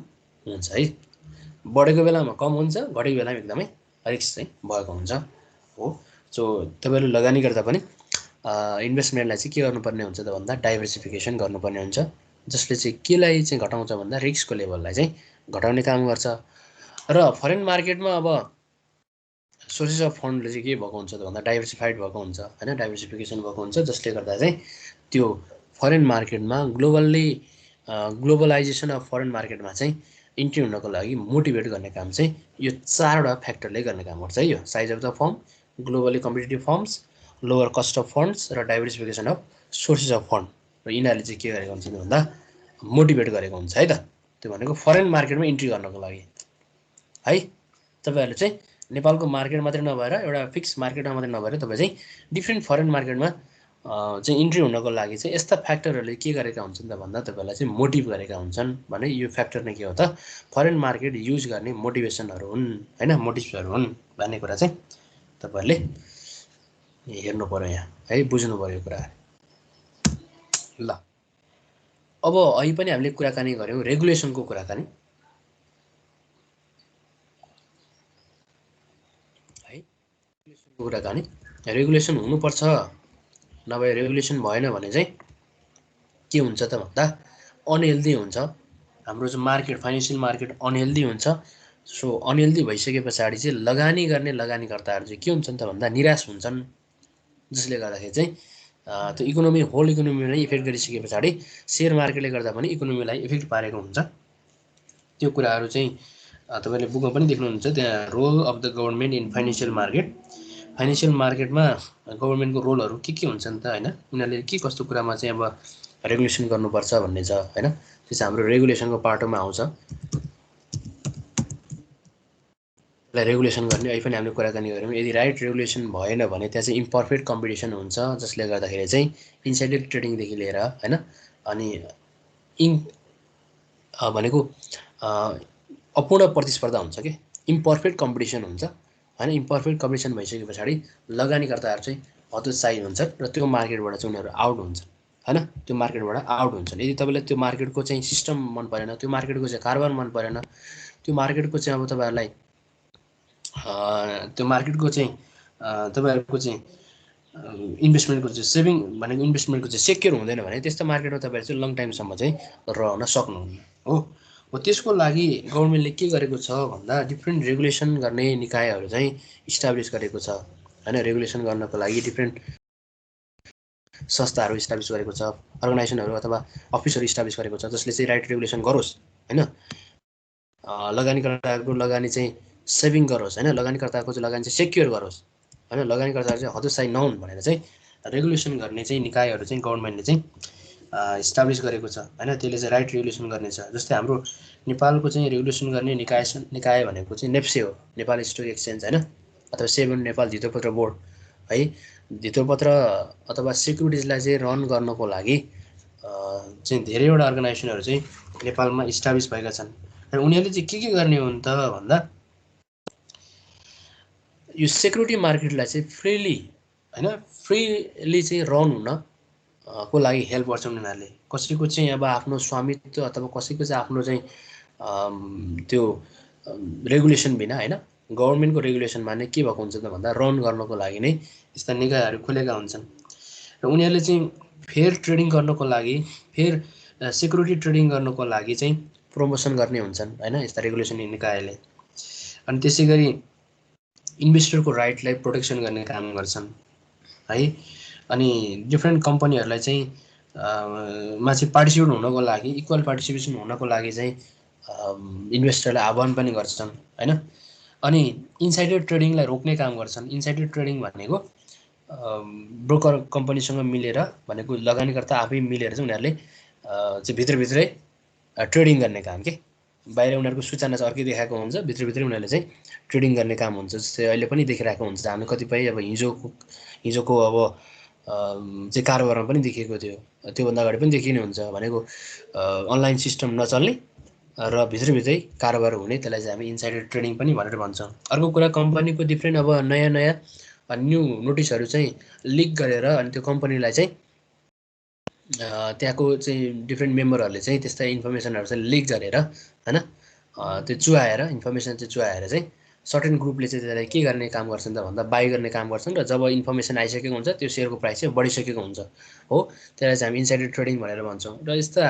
हुन्छ है। बढेको बेलामा कम हुन्छ, घटेको बेलामा एकदमै रिस्क चाहिँ भएको हुन्छ हो। सो तपाईँले लगानी गर्दा पनि इन्भेस्टमेन्टलाई चाहिँ के गर्नुपर्ने हुन्छ त भन्दा डाइभर्सिफिकेसन गर्नुपर्ने हुन्छ, जसले चाहिँ केलाई चाहिँ घटाउँछ भन्दा रिस्कको लेभललाई चाहिँ घटाउने काम गर्छ। र फरेन मार्केटमा अब सोर्सेस अफ फन्डले चाहिँ के भएको हुन्छ त भन्दा डाइभर्सिफाइड भएको हुन्छ होइन, डाइभर्सिफिकेसन भएको हुन्छ, जसले गर्दा चाहिँ त्यो फरेन मार्केटमा ग्लोबलाइजेसन अफ फरेन मार्केटमा चाहिँ इन्ट्री हुनको लागि मोटिभेट गर्ने काम चाहिँ यो 4वटा फ्याक्टरले गर्ने काम गर्छ है। यो size of the firm, globally competitive firms, lower cost of funds र diversification of sources of fund, र यिनीहरूले चाहिँ के गरेको हुन्छ भन्दा मोटिभेट गरेको हुन्छ है त। त्यो भनेको फरेन मार्केटमा इन्ट्री गर्नको लागि है। तपाईँहरूले चाहिँ नेपालको मार्केट मात्रै नभएर एउटा फिक्स मार्केटमा मात्रै नभएर तपाईँ चाहिँ डिफ्रेन्ट फरेन मार्केटमा चाहिँ इन्ट्री हुनको लागि चाहिँ यस्ता फ्याक्टरहरूले के गरेका हुन्छन् त भन्दा तपाईँलाई चाहिँ मोटिभ गरेका हुन्छन् भने यो फ्याक्टर नै के हो त, फरेन मार्केट युज गर्ने मोटिभेसनहरू हुन् होइन, मोटिभ्सहरू हुन् भन्ने कुरा चाहिँ तपाईँहरूले हेर्नु पर्यो यहाँ है, बुझ्नु पर्यो कुरा। ल अब अहिले पनि हामीले कुराकानी गऱ्यौँ रेगुलेसनको कुराकानी है। कुराकानी रेगुलेसन हुनुपर्छ, नभए रेगुलेसन भएन भने चाहिँ के हुन्छ त भन्दा अनहेल्दी हुन्छ हाम्रो चाहिँ मार्केट, फाइनेन्सियल मार्केट अनहेल्दी हुन्छ। सो अनहेल्दी भइसके पछाडि चाहिँ लगानी गर्ने लगानीकर्ताहरू चाहिँ के हुन्छन् त भन्दा निराश हुन्छन्, जसले गर्दाखेरि चाहिँ त्यो इकोनोमी, होल इकोनोमीलाई इफेक्ट गरिसके पछाडि सेयर मार्केटले गर्दा पनि इकोनोमीलाई इफेक्ट पारेको हुन्छ। त्यो कुराहरू चाहिँ तपाईँले बुकमा पनि देख्नुहुन्छ, त्यहाँ role of the government in financial market. Financial मार्केटमा गभर्मेन्टको रोलहरू के हुन्छन् त होइन, उनीहरूले के कस्तो कुरामा चाहिँ अब रेगुलेसन गर्नुपर्छ भन्ने छ होइन। त्यो चाहिँ हाम्रो रेगुलेसनको पार्टमा आउँछ। रेगुलेसन गर्ने अहिले पनि हामीले कुराकानी गऱ्यौँ। यदि राइट रेगुलेसन भएन भने त्यहाँ चाहिँ इम्पर्फेक्ट कम्पिटिसन हुन्छ, जसले गर्दाखेरि चाहिँ इन्साइडर ट्रेडिङदेखि लिएर होइन, अनि भनेको अपूर्ण प्रतिस्पर्धा हुन्छ कि इम्पर्फेक्ट कम्पिटिसन हुन्छ होइन। इम्पर्फेक्ट कम्पिटिसन भइसके पछाडि लगानीकर्ताहरू चाहिँ हतोत्साही हुन्छन् र त्यो मार्केटबाट चाहिँ उनीहरू आउट हुन्छन् होइन, त्यो मार्केटबाट आउट हुन्छन्। यदि तपाईँलाई त्यो मार्केटको चाहिँ सिस्टम मन परेन, त्यो मार्केटको चाहिँ कारोबार मन परेन, त्यो मार्केटको चाहिँ अब तपाईँहरूलाई त्यो मार्केटको चाहिँ तपाईँहरूको चाहिँ इन्भेस्टमेन्टको चाहिँ सेभिङ भनेको इन्भेस्टमेन्टको चाहिँ सेक्योर हुँदैन भने त्यस्तो मार्केटमा तपाईँहरू चाहिँ लङ टाइमसम्म चाहिँ रहन सक्नुहुन्न हो। त्यसको लागि गभर्मेन्टले के गरेको छ भन्दा डिफ्रेन्ट रेगुलेसन गर्ने निकायहरू चाहिँ इस्टाब्लिस गरेको छ होइन। रेगुलेसन गर्नको लागि डिफ्रेन्ट संस्थाहरू इस्टाब्लिस गरेको छ, अर्गनाइजेसनहरू अथवा अफिसहरू इस्टाब्लिस गरेको छ, जसले चाहिँ राइट रेगुलेसन गरोस् होइन। लगानीकर्ताको लगानी चाहिँ सेभिङ गरोस् होइन, लगानीकर्ताको चाहिँ लगानी चाहिँ सेक्योर गरोस् होइन, लगानीकर्ताहरू चाहिँ हतोत्साही नहुन् भनेर चाहिँ रेगुलेसन गर्ने चाहिँ निकायहरू चाहिँ गभर्मेन्टले चाहिँ इस्टाब्लिस गरेको छ होइन। त्यसले चाहिँ राइट रेगुलेसन गर्ने छ। जस्तै हाम्रो नेपालको चाहिँ रेगुलेसन गर्ने निकाय भनेको चाहिँ नेप्से हो, नेपाल स्टक एक्सचेन्ज होइन, अथवा सेबी नेपाल धितोपत्र बोर्ड है। धितोपत्र अथवा सेक्युरिटिजलाई चाहिँ रन गर्नको लागि चाहिँ धेरैवटा अर्गनाइजेसनहरू चाहिँ नेपालमा इस्टाब्लिस भएका छन् र उनीहरूले चाहिँ के गर्ने हुन् त भन्दा यो सेक्युरिटी मार्केटलाई चाहिँ फ्रिली होइन, फ्रिली चाहिँ रन हुन को लागि हेल्प गर्छन् उनीहरूले। कसैको चाहिँ अब आफ्नो स्वामित्व अथवा कसैको चाहिँ आफ्नो चाहिँ त्यो रेगुलेसन बिना होइन, गभर्मेन्टको रेगुलेसनमा नै के भएको हुन्छ त भन्दा रन गर्नको लागि नै यस्ता निकायहरू खोलेका हुन्छन् र उनीहरूले चाहिँ फेयर ट्रेडिङ गर्नको लागि, फेयर सेक्युरिटी ट्रेडिङ गर्नको लागि चाहिँ प्रमोसन गर्ने हुन्छन् होइन यस्ता रेगुलेसन निकायले। अनि त्यसै गरी इन्भेस्टरको राइटलाई प्रोटेक्सन गर्ने काम गर्छन् है। अनि डिफ्रेन्ट कम्पनीहरूलाई चाहिँ मा चाहिँ पार्टिसिपेट हुनको लागि, इक्वल पार्टिसिपेसन हुनको लागि चाहिँ इन्भेस्टरलाई आह्वान पनि गर्छन् होइन। अनि इन्साइडर ट्रेडिङलाई रोक्ने काम गर्छन्। इन्साइडर ट्रेडिङ भनेको ब्रोकर कम्पनीसँग मिलेर भनेको लगानीकर्ता आफै मिलेर चाहिँ उनीहरूले चाहिँ भित्रभित्रै ट्रेडिङ गर्ने काम के, बाहिर उनीहरूको सूचना चाहिँ अर्कै देखाएको हुन्छ, भित्रभित्रै उनीहरूले चाहिँ ट्रेडिङ गर्ने काम हुन्छ। जस्तै अहिले पनि देखिरहेको हुन्छ हामी कतिपय अब हिजोको अब चाहिँ कारोबारमा पनि देखिएको थियो, त्योभन्दा अगाडि पनि देखिने हुन्छ भनेको अनलाइन सिस्टम नचल्ने र भित्रभित्रै कारोबार हुने, त्यसलाई चाहिँ हामी इन्साइडर ट्रेडिङ पनि भनेर भन्छौँ। अर्को कुरा कम्पनीको डिफ्रेन्ट अब नयाँ नयाँ न्यू नोटिसहरू चाहिँ लिक गरेर अनि त्यो कम्पनीलाई चाहिँ त्यहाँको चाहिँ डिफ्रेन्ट मेम्बरहरूले चाहिँ त्यस्ता इन्फर्मेसनहरू चाहिँ लिक गरेर होइन त्यो चुहाएर इन्फर्मेसन चाहिँ चुहाएर चाहिँ सर्टेन ग्रुपले चाहिँ त्यसलाई के गर्ने काम गर्छन् त भन्दा बाई गर्ने काम गर्छन् र जब इन्फर्मेसन आइसकेको हुन्छ त्यो सेयरको प्राइस चाहिँ बढिसकेको हुन्छ हो, त्यसलाई चाहिँ हामी इन्साइडर ट्रेडिङ भनेर भन्छौँ। र यस्ता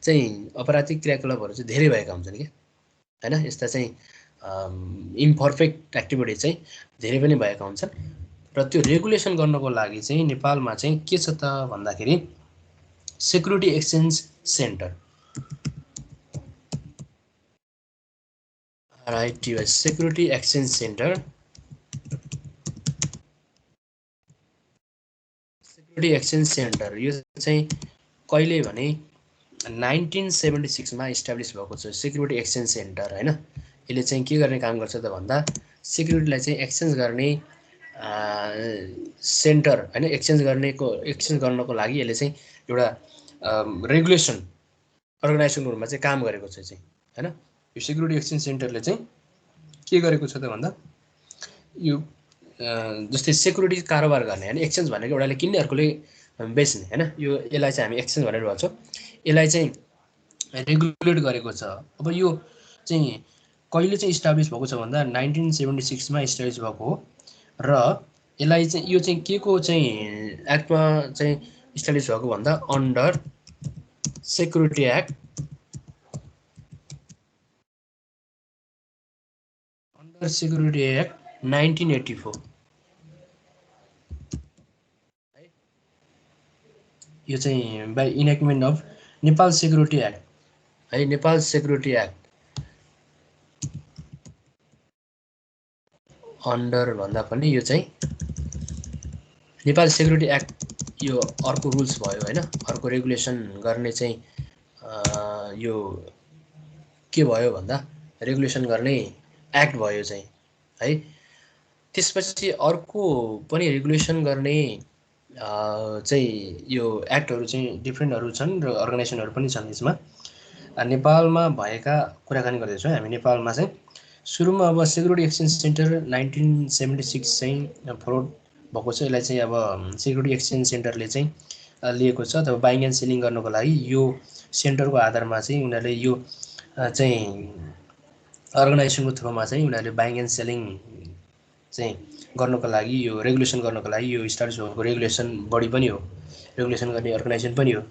चाहिँ अपराधिक क्रियाकलापहरू चाहिँ धेरै भएका हुन्छन् कि होइन, यस्ता चाहिँ इम्पर्फेक्ट एक्टिभिटी चाहिँ धेरै पनि भएका हुन्छन्। र त्यो रेगुलेसन गर्नको लागि चाहिँ नेपालमा चाहिँ के छ त भन्दाखेरि security exchange centre, right, US security exchange centre, security exchange centre यो चाहिँ कहिले भने 1976 मा इस्टाब्लिस भएको छ सेक्युरिटी एक्सचेन्ज सेन्टर होइन। यसले चाहिँ के गर्ने काम गर्छ त भन्दा सेक्युरिटीलाई चाहिँ एक्सचेन्ज गर्ने सेन्टर होइन, एक्सचेन्ज गर्नको लागि यसले चाहिँ एउटा रेगुलेसन अर्गनाइजेसनको रूपमा चाहिँ काम गरेको छ चाहिँ होइन। यो सेक्युरिटी एक्सचेन्ज सेन्टरले चाहिँ के गरेको छ त भन्दा यो जस्तै सेक्युरिटी कारोबार गर्ने होइन, एक्सचेन्ज भनेको एउटाले किन्ने अर्कोले बेच्ने होइन, यो यसलाई चाहिँ हामी एक्सचेन्ज भनेर भन्छौँ। यसलाई चाहिँ रेगुलेट गरेको छ। अब यो चाहिँ कहिले चाहिँ इस्टाब्लिस भएको छ भन्दा 1976 मा इस्टाब्लिस भएको हो र यसलाई चाहिँ यो चाहिँ के को चाहिँ एक्टमा चाहिँ इस्टाब्लिस भएको भन्दा under security act, under security act 1984 यो चाहिँ by enactment of Nepal security act है, नेपाल सेक्युरिटी एक्ट अन्डर भन्दा पनि यो चाहिँ नेपाल सेक्युरिटी एक्ट यो अर्को रुल्स भयो होइन, अर्को रेगुलेसन गर्ने चाहिँ यो के भयो भन्दा रेगुलेसन गर्ने एक्ट भयो चाहिँ है। त्यसपछि अर्को पनि रेगुलेसन गर्ने चाहिँ यो एक्टहरू चाहिँ डिफ्रेन्टहरू छन् र अर्गनाइजेसनहरू पनि छन् यसमा। नेपालमा भएका कुराकानी गर्दैछौँ हामी। नेपालमा चाहिँ सुरुमा अब सेक्युरिटी एक्सचेन्ज सेन्टर 1976 चाहिँ फलोड भएको छ। यसलाई चाहिँ अब सेक्युरिटी एक्सचेन्ज सेन्टरले चाहिँ लिएको छ। तब बाइङ एन्ड सेलिङ गर्नको लागि यो सेन्टरको आधारमा चाहिँ उनीहरूले यो चाहिँ अर्गनाइजेसनको थ्रुमा चाहिँ उनीहरूले बाइङ एन्ड सेलिङ चाहिँ गर्नको लागि यो रेगुलेसन गर्नको लागि यो स्टाब्लिस भएको रेगुलेसन बडी पनि हो, रेगुलेसन गर्ने अर्गनाइजेसन पनि हो।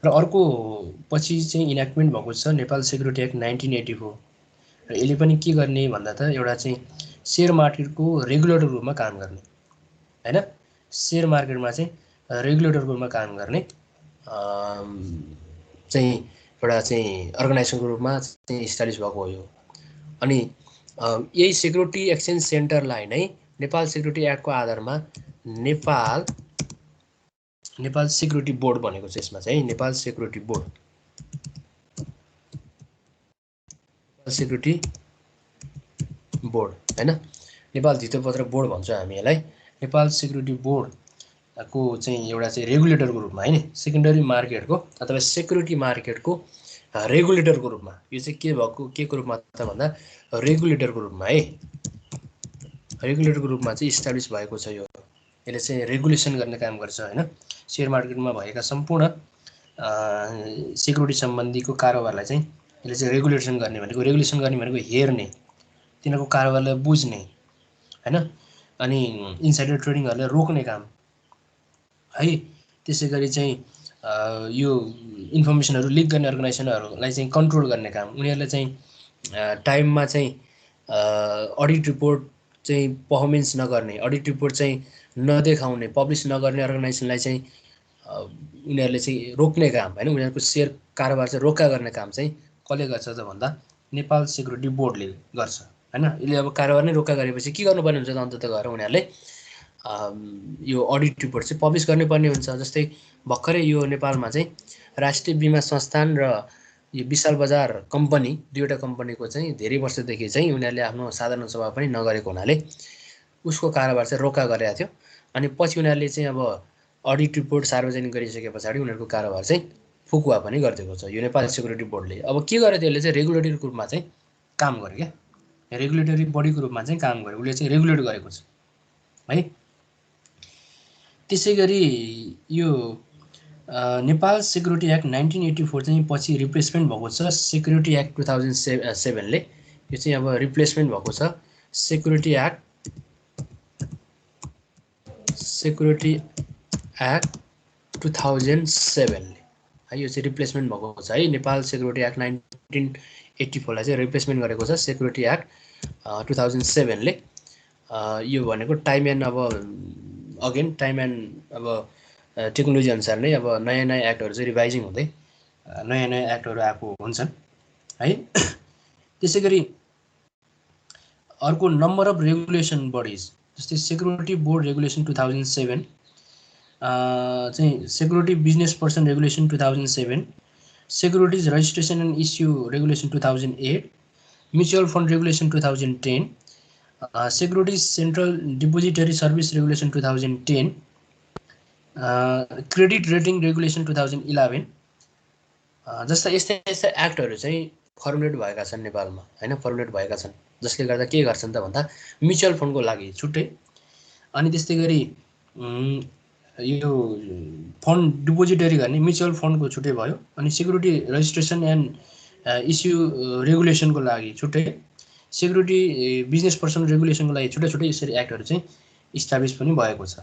र अर्को पछि चाहिँ इनेक्टमेन्ट भएको छ नेपाल सेक्युरिटी एक्ट 1984 र यसले पनि के गर्ने भन्दा त एउटा चाहिँ सेयर मार्केटको रेगुलेटरको रूपमा काम गर्ने होइन, सेयर मार्केटमा चाहिँ रेगुलेटरको रूपमा काम गर्ने चाहिँ एउटा चाहिँ अर्गनाइजेसनको रूपमा चाहिँ इस्टाब्लिस भएको हो यो। अनि यही सेक्युरिटी एक्सचेन्ज सेन्टरलाई नै नेपाल सेक्युरिटी एक्टको आधारमा नेपाल सेक्युरिटी बोर्ड भनेको छ। यसमा चाहिँ Nepal security board, security board होइन, नेपाल धितोपत्र बोर्ड भन्छ हामी यसलाई। नेपाल सेक्युरिटी बोर्डको चाहिँ एउटा चाहिँ रेगुलेटरको रूपमा होइन, सेकेन्डरी मार्केटको अथवा सेक्युरिटी मार्केटको रेगुलेटरको रूपमा यो चाहिँ के भएको के को रूपमा त भन्दा रेगुलेटरको रूपमा है, रेगुलेटरको रूपमा चाहिँ इस्टाब्लिस भएको छ। यो यसले चाहिँ रेगुलेसन गर्ने काम गर्छ होइन। सेयर मार्केटमा भएका सम्पूर्ण सेक्युरिटी सम्बन्धीको कारोबारलाई चाहिँ यसले चाहिँ रेगुलेसन गर्ने भनेको हेर्ने, तिनीहरूको कारोबारलाई बुझ्ने होइन, अनि इन्साइडर ट्रेडिङहरूलाई रोक्ने काम है। त्यसै गरी चाहिँ यो इन्फर्मेसनहरू लिक गर्ने अर्गनाइजेसनहरूलाई चाहिँ कन्ट्रोल गर्ने काम, उनीहरूलाई चाहिँ टाइममा चाहिँ अडिट रिपोर्ट चाहिँ पर्फर्मेन्स नगर्ने, अडिट रिपोर्ट चाहिँ नदेखाउने, पब्लिस नगर्ने अर्गनाइजेसनलाई चाहिँ उनीहरूले चाहिँ रोक्ने काम होइन, उनीहरूको सेयर कारोबार चाहिँ रोका गर्ने काम चाहिँ कसले गर्छ त भन्दा नेपाल सेक्युरिटी बोर्डले गर्छ होइन। यसले अब कारोबार नै रोका गरेपछि के गर्नुपर्ने हुन्छ त अन्ततः गएर उनीहरूले यो अडिट रिपोर्ट चाहिँ पब्लिस गर्नुपर्ने हुन्छ। जस्तै भर्खरै यो नेपालमा चाहिँ राष्ट्रिय बिमा संस्थान र यो विशाल बजार कम्पनी, दुईवटा कम्पनीको चाहिँ धेरै वर्षदेखि चाहिँ उनीहरूले आफ्नो साधारण सभा पनि नगरेको हुनाले उसको कारोबार चाहिँ रोका गरेको थियो। अनि पछि उनीहरूले चाहिँ अब अडिट रिपोर्ट सार्वजनिक गरिसके पछाडि उनीहरूको कारोबार चाहिँ फुकुवा पनि गरिदिएको छ यो नेपाल सेक्युरिटी बोर्डले। अब के गर्यो त्यसले चाहिँ रेगुलेटरी रूपमा चाहिँ काम गर्यो क्या, रेगुलेटरी बडीको रूपमा चाहिँ काम गर्यो, उसले चाहिँ रेगुलेट गरेको छ है। त्यसै गरी यो नेपाल सेक्युरिटी एक्ट 1984 चाहिँ पछि रिप्लेसमेन्ट भएको छ सेक्युरिटी एक्ट 2007ले। यो चाहिँ अब रिप्लेसमेन्ट भएको छ सेक्युरिटी एक्ट 2007ले है। यो चाहिँ रिप्लेसमेन्ट भएको छ है। नेपाल सेक्युरिटी एक्ट 1984लाई चाहिँ रिप्लेसमेन्ट गरेको छ सेक्युरिटी एक्ट 2007ले। यो भनेको टाइम एन्ड अब अगेन टाइम एन्ड अब टेक्नोलोजी अनुसार नै अब नयाँ नयाँ एक्टहरू चाहिँ रिभाइजिङ हुँदै नयाँ नयाँ एक्टहरू आएको हुन्छन् है। त्यसै गरी अर्को नम्बर अफ रेगुलेसन बडिज जस्तै सेक्युरिटी बोर्ड रेगुलेसन 2007 चाहिँ security business person regulation 2007, securities registration and issue regulation 2008, mutual fund regulation 2010, securities central depository service regulation 2010, credit rating regulation 2011 जस्ता यस्ता यस्ता एक्टहरू चाहिँ फर्मुलेट भएका छन् नेपालमा हैन, फर्मुलेट भएका छन्। जसले गर्दा के गर्छन् त भन्दा म्युचुअल फन्डको लागि छुट्टै, अनि त्यस्तै गरी यो फन्ड डिपोजिटरी गर्ने म्युचुअल फन्डको छुट्टै भयो, अनि सेक्युरिटी रजिस्ट्रेसन एन्ड इस्यु रेगुलेसनको लागि छुट्टै, सेक्युरिटी बिजनेस पर्सन रेगुलेसनको लागि छुट्टै छुट्टै यसरी एक्टहरू चाहिँ इस्टाब्लिस पनि भएको छ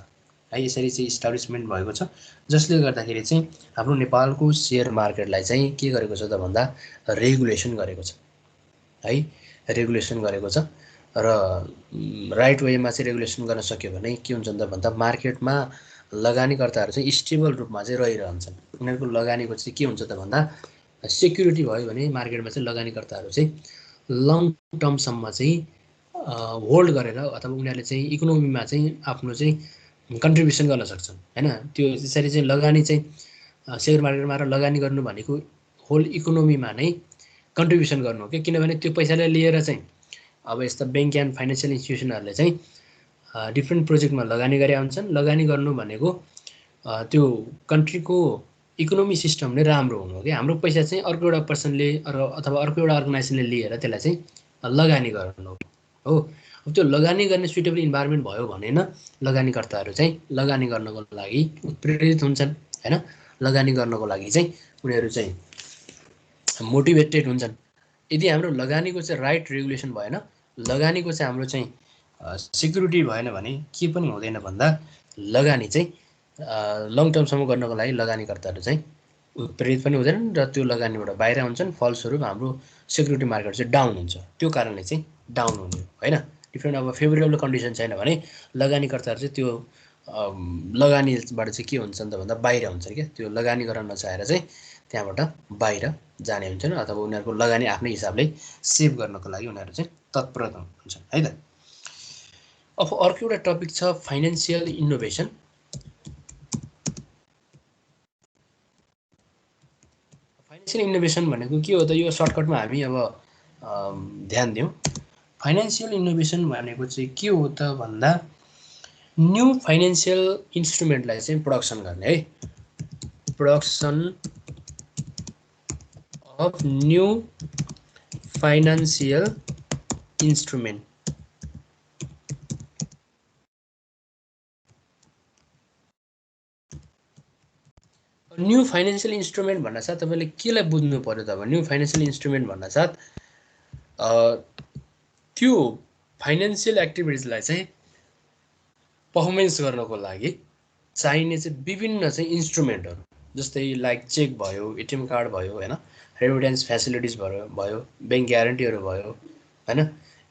है। यसरी चाहिँ इस्टाब्लिसमेन्ट भएको छ जसले गर्दाखेरि चाहिँ हाम्रो नेपालको सेयर मार्केटलाई चाहिँ के गरेको छ त भन्दा रेगुलेसन गरेको छ है, रेगुलेसन गरेको छ। र राइट वेमा चाहिँ रेगुलेसन गर्न सक्यो भने के हुन्छ त भन्दा मार्केटमा लगानीकर्ताहरू चाहिँ स्टेबल रूपमा चाहिँ रहिरहन्छन्। उनीहरूको लगानीको चाहिँ के हुन्छ त भन्दा सेक्युरिटी भयो भने मार्केटमा चाहिँ लगानीकर्ताहरू चाहिँ लङ टर्मसम्म चाहिँ होल्ड गरेर अथवा उनीहरूले चाहिँ इकोनोमीमा चाहिँ आफ्नो चाहिँ कन्ट्रिब्युसन गर्न सक्छन् हैन। त्यो त्यसरी चाहिँ लगानी चाहिँ सेयर मार्केटमा र लगानी गर्नु भनेको होल इकोनोमीमा नै कन्ट्रिब्युसन गर्नु हो कि, किनभने त्यो पैसाले लिएर चाहिँ अब यस्ता ब्याङ्क एन्ड फाइनेन्सियल इन्स्टिट्युसनहरूले चाहिँ डिफ्रेन्ट प्रोजेक्टमा लगानी गरे हुन्छन्। लगानी गर्नु भनेको त्यो कन्ट्रीको इकोनोमी सिस्टम नै राम्रो हुनु हो कि, हाम्रो पैसा चाहिँ अर्को एउटा पर्सनले अथवा अर्को एउटा अर्गनाइजेसनले लिएर त्यसलाई चाहिँ लगानी गर्नु हो। अब त्यो लगानी गर्ने सुइटेबल इन्भाइरोमेन्ट भयो भने न लगानीकर्ताहरू चाहिँ लगानी गर्नको लागि उत्प्रेरित हुन्छन् हैन, लगानी गर्नको लागि चाहिँ उनीहरू चाहिँ मोटिभेटेड हुन्छन्। यदि हाम्रो लगानीको चाहिँ राइट रेगुलेसन भएन, लगानीको चाहिँ हाम्रो चाहिँ सेक्युरिटी भएन भने के पनि हुँदैन भन्दा लगानी चाहिँ लङ टर्मसम्म गर्नको लागि लगानीकर्ताहरू चाहिँ उत्प्रेरित पनि हुँदैनन् र त्यो लगानीबाट बाहिर हुन्छन्। फलस्वरूप हाम्रो सेक्युरिटी मार्केट चाहिँ डाउन हुन्छ। त्यो कारणले चाहिँ डाउन हुने होइन, डिफ्रेन्ट अब फेभरेबल कन्डिसन छैन भने लगानीकर्ताहरू चाहिँ त्यो लगानीबाट चाहिँ के हुन्छन् त भन्दा बाहिर हुन्छन् क्या, त्यो लगानी गर्न नचाहेर चाहिँ त्यहाँबाट बाहिर जाने हुन्छन् अथवा उनीहरूको लगानी आफ्नै हिसाबले सेभ गर्नको लागि उनीहरू चाहिँ तत्पर हुन्छन् है त। अब अर्को एउटा टपिक छ फाइनेन्सियल इनोभेसन। फाइनेन्सियल इनोभेसन भनेको के हो त, यो सर्टकटमा हामी अब ध्यान दिउँ। फाइनेन्सियल इनोभेसन भनेको चाहिँ के हो त भन्दा न्यू फाइनेन्सियल इन्स्ट्रुमेन्टलाई चाहिँ प्रोडक्सन गर्ने है, production of new financial instrument. New financial instrument भन्नासाथ तपाईँले केलाई बुझ्नु पर्यो त अब न्यू फाइनेन्सियल इन्स्ट्रुमेन्ट भन्नासाथ त्यो फाइनेन्सियल एक्टिभिटिजलाई चाहिँ पर्फर्मेन्स गर्नको लागि चाहिने चाहिँ विभिन्न चाहिँ इन्स्ट्रुमेन्टहरू, जस्तै लाइक चेक भयो, एटिएम कार्ड भयो हैन, रेमिटेन्स फ्यासिलिटिज भयो, ब्याङ्क ग्यारेन्टीहरू भयो हैन।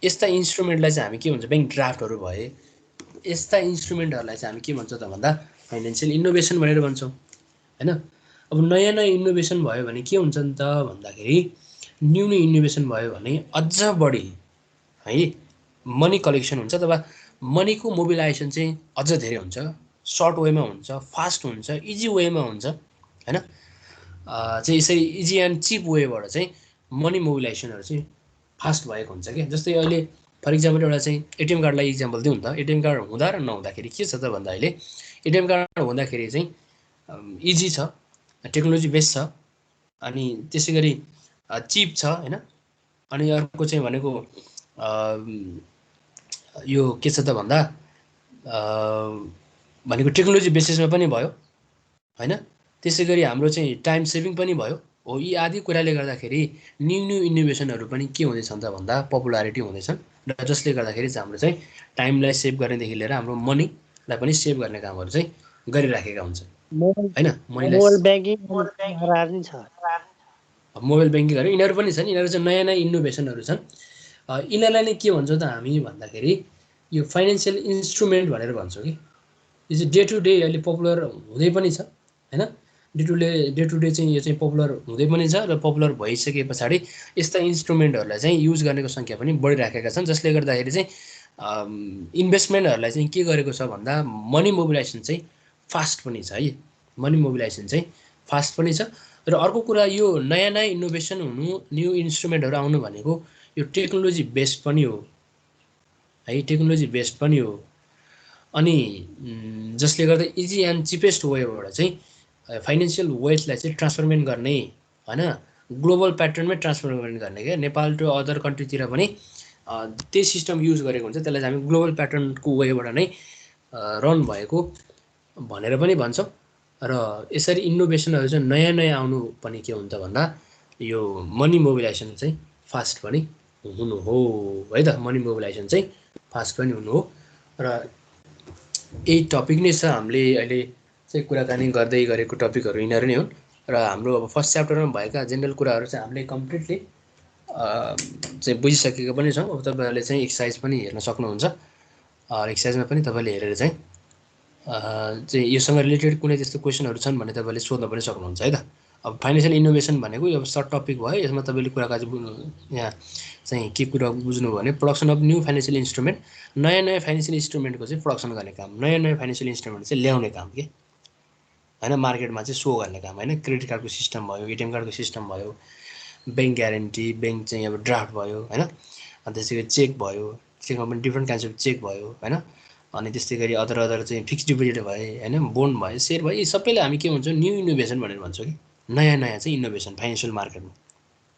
यस्ता इन्स्ट्रुमेन्टलाई चाहिँ हामी के भन्छ, ब्याङ्क ड्राफ्टहरू भए, यस्ता इन्स्ट्रुमेन्टहरूलाई चाहिँ हामी के भन्छ त भन्दा फाइनेन्सियल इनोभेसन भनेर भन्छौँ हैन। अब नयाँ नयाँ इनोभेसन भयो भने के हुन्छ नि त भन्दाखेरि न्यू इनोभेसन भयो भने अझ बढी है मनी कलेक्सन हुन्छ अथवा मनीको मोबिलाइजेसन चाहिँ अझ धेरै हुन्छ, सर्ट वेमा हुन्छ, फास्ट हुन्छ, इजी वेमा हुन्छ हैन। चाहिँ यसरी इजी एन्ड चिप वेबाट चाहिँ मनी मोबिलाइजेसनहरू चाहिँ फास्ट भएको हुन्छ क्या। जस्तै अहिले फर इक्जाम्पल एउटा चाहिँ एटिएम कार्डलाई इक्जाम्पल दिउँ त। एटिएम कार्ड हुँदा र नहुँदाखेरि के छ त भन्दा अहिले एटिएम कार्ड हुँदाखेरि चाहिँ इजी छ, टेक्नोलोजी बेस छ, अनि त्यसै गरी चिप छ होइन। अनि अर्को चाहिँ भनेको यो के छ त भन्दा भनेको टेक्नोलोजी बेसिसमा पनि भयो होइन। त्यसै गरी हाम्रो चाहिँ टाइम सेभिङ पनि भयो हो। यी आदि कुराले गर्दाखेरि न्यू इनोभेसनहरू पनि के हुँदैछ त भन्दा पपुलारिटी हुँदैछन्, र जसले गर्दाखेरि चाहिँ हाम्रो चाहिँ टाइमलाई सेभ गर्नेदेखि लिएर हाम्रो मनीलाई पनि सेभ गर्ने कामहरू चाहिँ गरिराखेका हुन्छन् होइन। मोबाइल ब्याङ्किङ मोबाइल ब्याङ्किङहरू यिनीहरू पनि छन्। यिनीहरू चाहिँ नयाँ नयाँ इनोभेसनहरू छन्। यिनीहरूलाई नै के भन्छौँ त हामी भन्दाखेरि यो फाइनेन्सियल इन्स्ट्रुमेन्ट भनेर भन्छौँ कि। यो चाहिँ डे टु डे अहिले पपुलर हुँदै पनि छ होइन। डे टु डे चाहिँ यो चाहिँ पपुलर हुँदै पनि छ, र पपुलर भइसके पछाडि यस्ता इन्स्ट्रुमेन्टहरूलाई चाहिँ युज गर्नेको सङ्ख्या पनि बढिराखेका छन्, जसले गर्दाखेरि चाहिँ इन्भेस्टमेन्टहरूलाई चाहिँ के गरेको छ भन्दा मनी मोबिलाइजेसन चाहिँ फास्ट पनि छ है। मनी मोबिलाइजेसन चाहिँ फास्ट पनि छ। र अर्को कुरा यो नयाँ नयाँ इनोभेसन हुनु, न्यू इन्स्ट्रुमेन्टहरू आउनु भनेको यो टेक्नोलोजी बेस्ड पनि हो है, टेक्नोलोजी बेस्ड पनि हो। अनि जसले गर्दा इजी एन्ड चिपेस्ट वेबाट चाहिँ फाइनेन्सियल वेल्थलाई चाहिँ ट्रान्सफर्मेन्ट गर्ने होइन, ग्लोबल प्याटर्नमै ट्रान्सफर्मेन्ट गर्ने क्या। नेपाल टु अदर कन्ट्रीतिर पनि त्यही सिस्टम युज गरेको हुन्छ, त्यसलाई चाहिँ हामी ग्लोबल प्याटर्नको वेबाट नै रन भएको भनेर पनि भन्छौँ। र यसरी इनोभेसनहरू चाहिँ नयाँ नयाँ आउनु पनि के हुन्छ भन्दा यो मनी मोबिलाइजेसन चाहिँ फास्ट पनि हुनु हो है त। मनी मोबिलाइजेसन चाहिँ फास्ट पनि हुनु हो। र यही टपिक नै छ हामीले अहिले चाहिँ कुराकानी गर्दै गरेको टपिकहरू यिनीहरू नै हुन्। र हाम्रो अब फर्स्ट च्याप्टरमा भएका जेनरल कुराहरू चाहिँ हामीले कम्प्लिटली चाहिँ बुझिसकेको पनि छौँ। अब तपाईँहरूले चाहिँ एक्सर्साइज पनि हेर्न सक्नुहुन्छ। एक्सर्साइजमा पनि तपाईँले हेरेर चाहिँ योसँग रिलेटेड कुनै त्यस्तो क्वेसनहरू छन् भने तपाईँले सोध्न पनि सक्नुहुन्छ है त। अब फाइनेन्सियल इनोभेसन भनेको यो सर्ट टपिक भयो। यसमा तपाईँले कुराकानी यहाँ चाहिँ के कुरा बुझ्नु भने production of new financial instrument, नयाँ नयाँ फाइनेन्सियल इन्स्ट्रुमेन्टको चाहिँ प्रोडक्सन गर्ने काम, नयाँ नयाँ फाइनेन्सियल इन्स्ट्रुमेन्ट चाहिँ ल्याउने काम के होइन, मार्केटमा चाहिँ सो गर्ने काम होइन। क्रेडिट कार्डको सिस्टम भयो, एटिएम कार्डको सिस्टम भयो, ब्याङ्क ग्यारेन्टी, ब्याङ्क चाहिँ अब ड्राफ्ट भयो होइन। अनि त्यसै गरी चेक भयो, चेकमा पनि डिफ्रेन्ट काइन्ड्स अफ चेक भयो होइन। अनि त्यस्तै गरी अदर चाहिँ फिक्स डिपोजिट भयो होइन, बोन्ड भयो, सेयर भयो, यी सबैले हामी के भन्छौँ न्यू इनोभेसन भनेर भन्छौँ कि। नयाँ नयाँ चाहिँ इनोभेसन फाइनेन्सियल मार्केटमा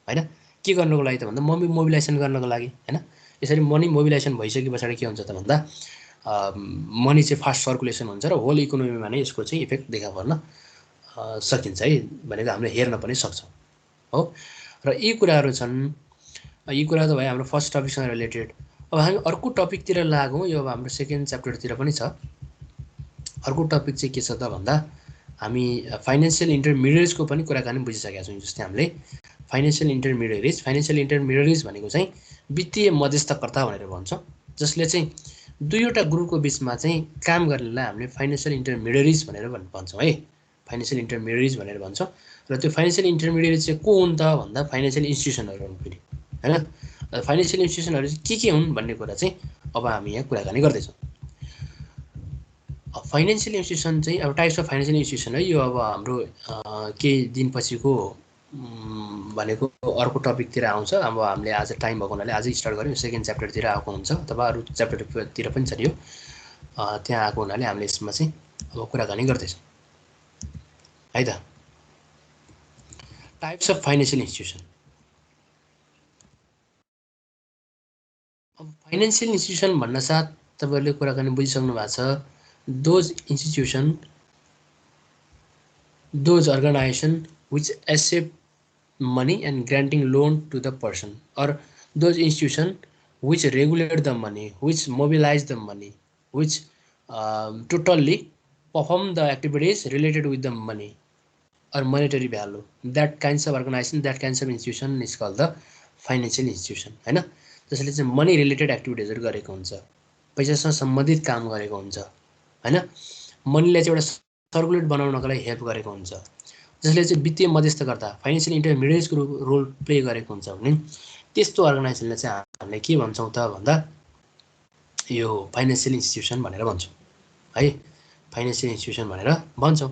होइन। के गर्नको लागि त भन्दा मनी मोबिलाइजेसन गर्नको लागि होइन। यसरी मनी मोबिलाइजेसन भइसके पछाडि के हुन्छ त भन्दा मनी चाहिँ फास्ट सर्कुलेसन हुन्छ र होल इकोनोमीमा नै यसको चाहिँ इफेक्ट देखा पर्न सकिन्छ है भनेको हामीले हेर्न पनि सक्छौँ हो। र यी कुराहरू छन्। यी कुरा त भयो हाम्रो फर्स्ट टपिकसँग रिलेटेड। अब हामी अर्को टपिकतिर लागौँ। यो अब हाम्रो सेकेन्ड च्याप्टरतिर पनि छ। अर्को टपिक चाहिँ के छ त भन्दा हामी फाइनेन्सियल इन्टरमिडिएट्सको पनि कुराकानी बुझिसकेका छौँ। जस्तै हामीले फाइनेन्सियल इन्टरमिडिएट्स भनेको चाहिँ वित्तीय मध्यस्थकर्ता भनेर भन्छौँ, जसले चाहिँ दुईवटा ग्रुपको बिचमा चाहिँ काम गर्नेलाई हामीले फाइनेन्सियल इन्टरमिडिएट्स भनेर भन्छौँ है। फाइनेन्सियल इन्टरमिडिएट्स भनेर भन्छौँ। र त्यो फाइनेन्सियल इन्टरमिडिएट चाहिँ को हुन् त भन्दा फाइनेन्सियल इन्स्टिट्युसनहरू हुन् फेरि होइन। फाइनेन्सियल इन्स्टिट्युसनहरू चाहिँ के हुन् भन्ने कुरा चाहिँ अब हामी यहाँ कुराकानी गर्दैछौँ। फाइनेन्सियल इन्स्टिट्युसन चाहिँ अब टाइप्स अफ फाइनेन्सियल इन्स्टिट्युसन है। यो अब हाम्रो केही दिनपछिको भनेको अर्को टपिकतिर आउँछ। अब हामीले आज टाइम भएको हुनाले आजै स्टार्ट गऱ्यौँ। सेकेन्ड च्याप्टरतिर आएको हुन्छ अथवा अरू च्याप्टरतिर पनि छ यो, त्यहाँ आएको हुनाले हामीले यसमा चाहिँ अब कुराकानी गर्दैछौँ है त। Types of financial institution. अब फाइनेन्सियल इन्स्टिट्युसन भन्न साथ तपाईँहरूले कुराकानी बुझिसक्नु भएको छ। Those institution, those organisation which accept money and granting loan to the person, or those institutions which regulate the money, which mobilize the money, which totally perform the activities related with the money or monetary value. That kinds of organization, that kinds of institution is called the financial institution हैन। जसले चाहिँ money related एक्टिभिटिजहरू गरेको हुन्छ, पैसासँग सम्बन्धित काम गरेको हुन्छ हैन। मनीलाई चाहिँ एउटा सर्कुलेट बनाउनको लागि हेल्प गरेको हुन्छ, जसले चाहिँ वित्तीय मध्यस्थकर्ता फाइनेन्सियल इन्टरमिडिएट्सको रोल प्ले गरेको हुन्छ भने त्यस्तो अर्गनाइजेसनलाई चाहिँ हामीले के भन्छौँ त भन्दा यो फाइनेन्सियल इन्स्टिट्युसन भनेर भन्छौँ है। फाइनेन्सियल इन्स्टिट्युसन भनेर भन्छौँ।